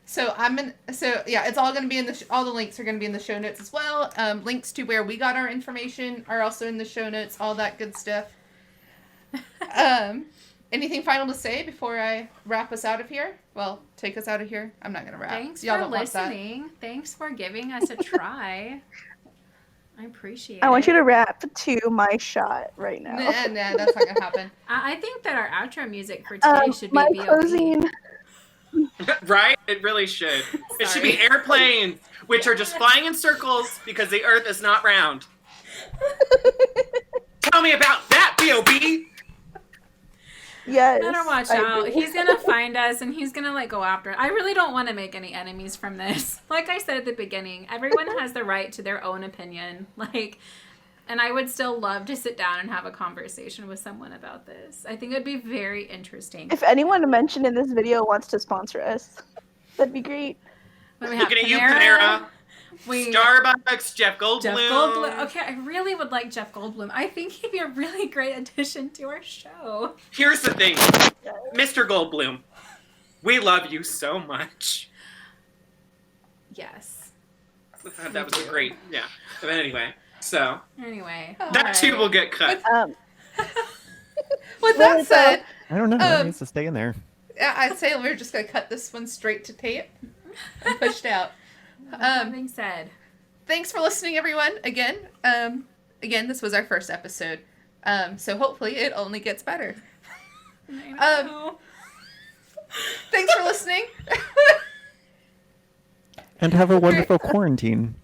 It's all going to be in all the links are going to be in the show notes as well. Links to where we got our information are also in the show notes, all that good stuff. Anything final to say before I wrap us out of here? Well, take us out of here. I'm not going to wrap. Thanks Y'all for don't want that. listening. Thanks for giving us a try. I appreciate it. I want you to rap to my shot right now. Nah, that's not gonna happen. I think that our outro music for today should be My B.O.B. closing. Right? It really should. It should be Sorry. airplanes, which are just flying in circles because the Earth is not round. Tell me about that, B.O.B. Yes. Better watch I out. do. He's gonna find us and he's gonna go after it. I really don't want to make any enemies from this. Like I said at the beginning, everyone has the right to their own opinion. And I would still love to sit down and have a conversation with someone about this. I think it'd be very interesting. If anyone mentioned in this video wants to sponsor us, that'd be great. When we have Looking at you, Panera. Starbucks, Jeff Goldblum. Jeff Goldblum. Okay, I really would like Jeff Goldblum. I think he'd be a really great addition to our show. Here's the thing, Mr. Goldblum. We love you so much. Yes. That was a great, yeah. But anyway, so Anyway. that too will get cut. With that said, I don't know. That needs to stay in there. I'd say we're just gonna cut this one straight to tape and push it out. That being said, Thanks for listening, everyone. Again, this was our first episode, so hopefully it only gets better. I know. Thanks for listening. And have a wonderful quarantine.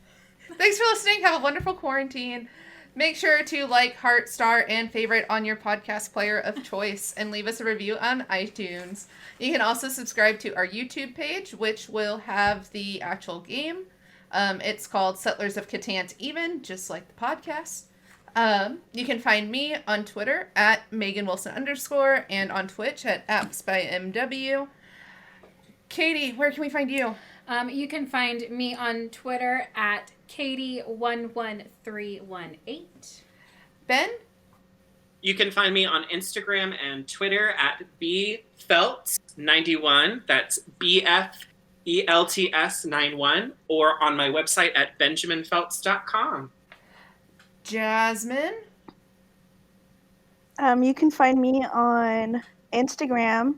Thanks for listening. Have a wonderful quarantine. Make sure to like, heart, star, and favorite on your podcast player of choice, and leave us a review on iTunes. You can also subscribe to our YouTube page, which will have the actual game. It's called Settlers of Catan't Even, just like the podcast. You can find me on Twitter at Maegan Wilson _ and on Twitch at appsbymw. Katie, where can we find you? You can find me on Twitter at Katie11318. Ben? You can find me on Instagram and Twitter at bfelts91. That's BFELTS91. Or on my website at benjaminfelts.com. Jasmine? You can find me on Instagram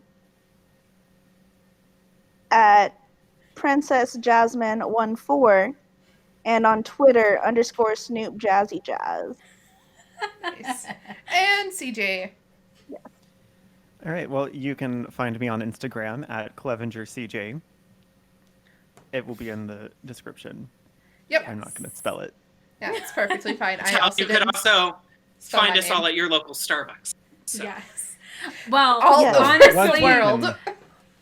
at Princess Jasmine14 and on Twitter _Snoop Jazzy Jazz. Nice. And CJ. All right. Well, you can find me on Instagram at ClevengerCJ. It will be in the description. Yep. I'm not going to spell it. Yeah, it's perfectly fine. You could also spell find my us name. all at your local Starbucks. So. Yes. Well, All Yes. the honestly, world.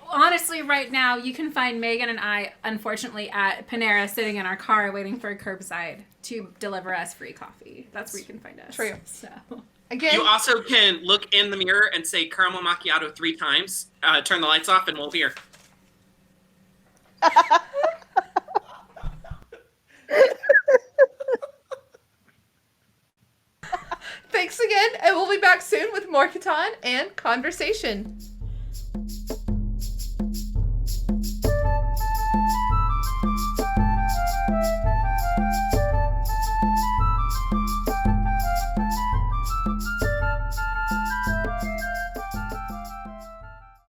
honestly, right now, you can find Maegan and I, unfortunately, at Panera sitting in our car waiting for curbside to deliver us free coffee. That's where you can find us. True. So. Again, You also can look in the mirror and say caramel macchiato 3 times, turn the lights off, and we'll hear. thanks again, and we'll be back soon with more Catan't and conversation.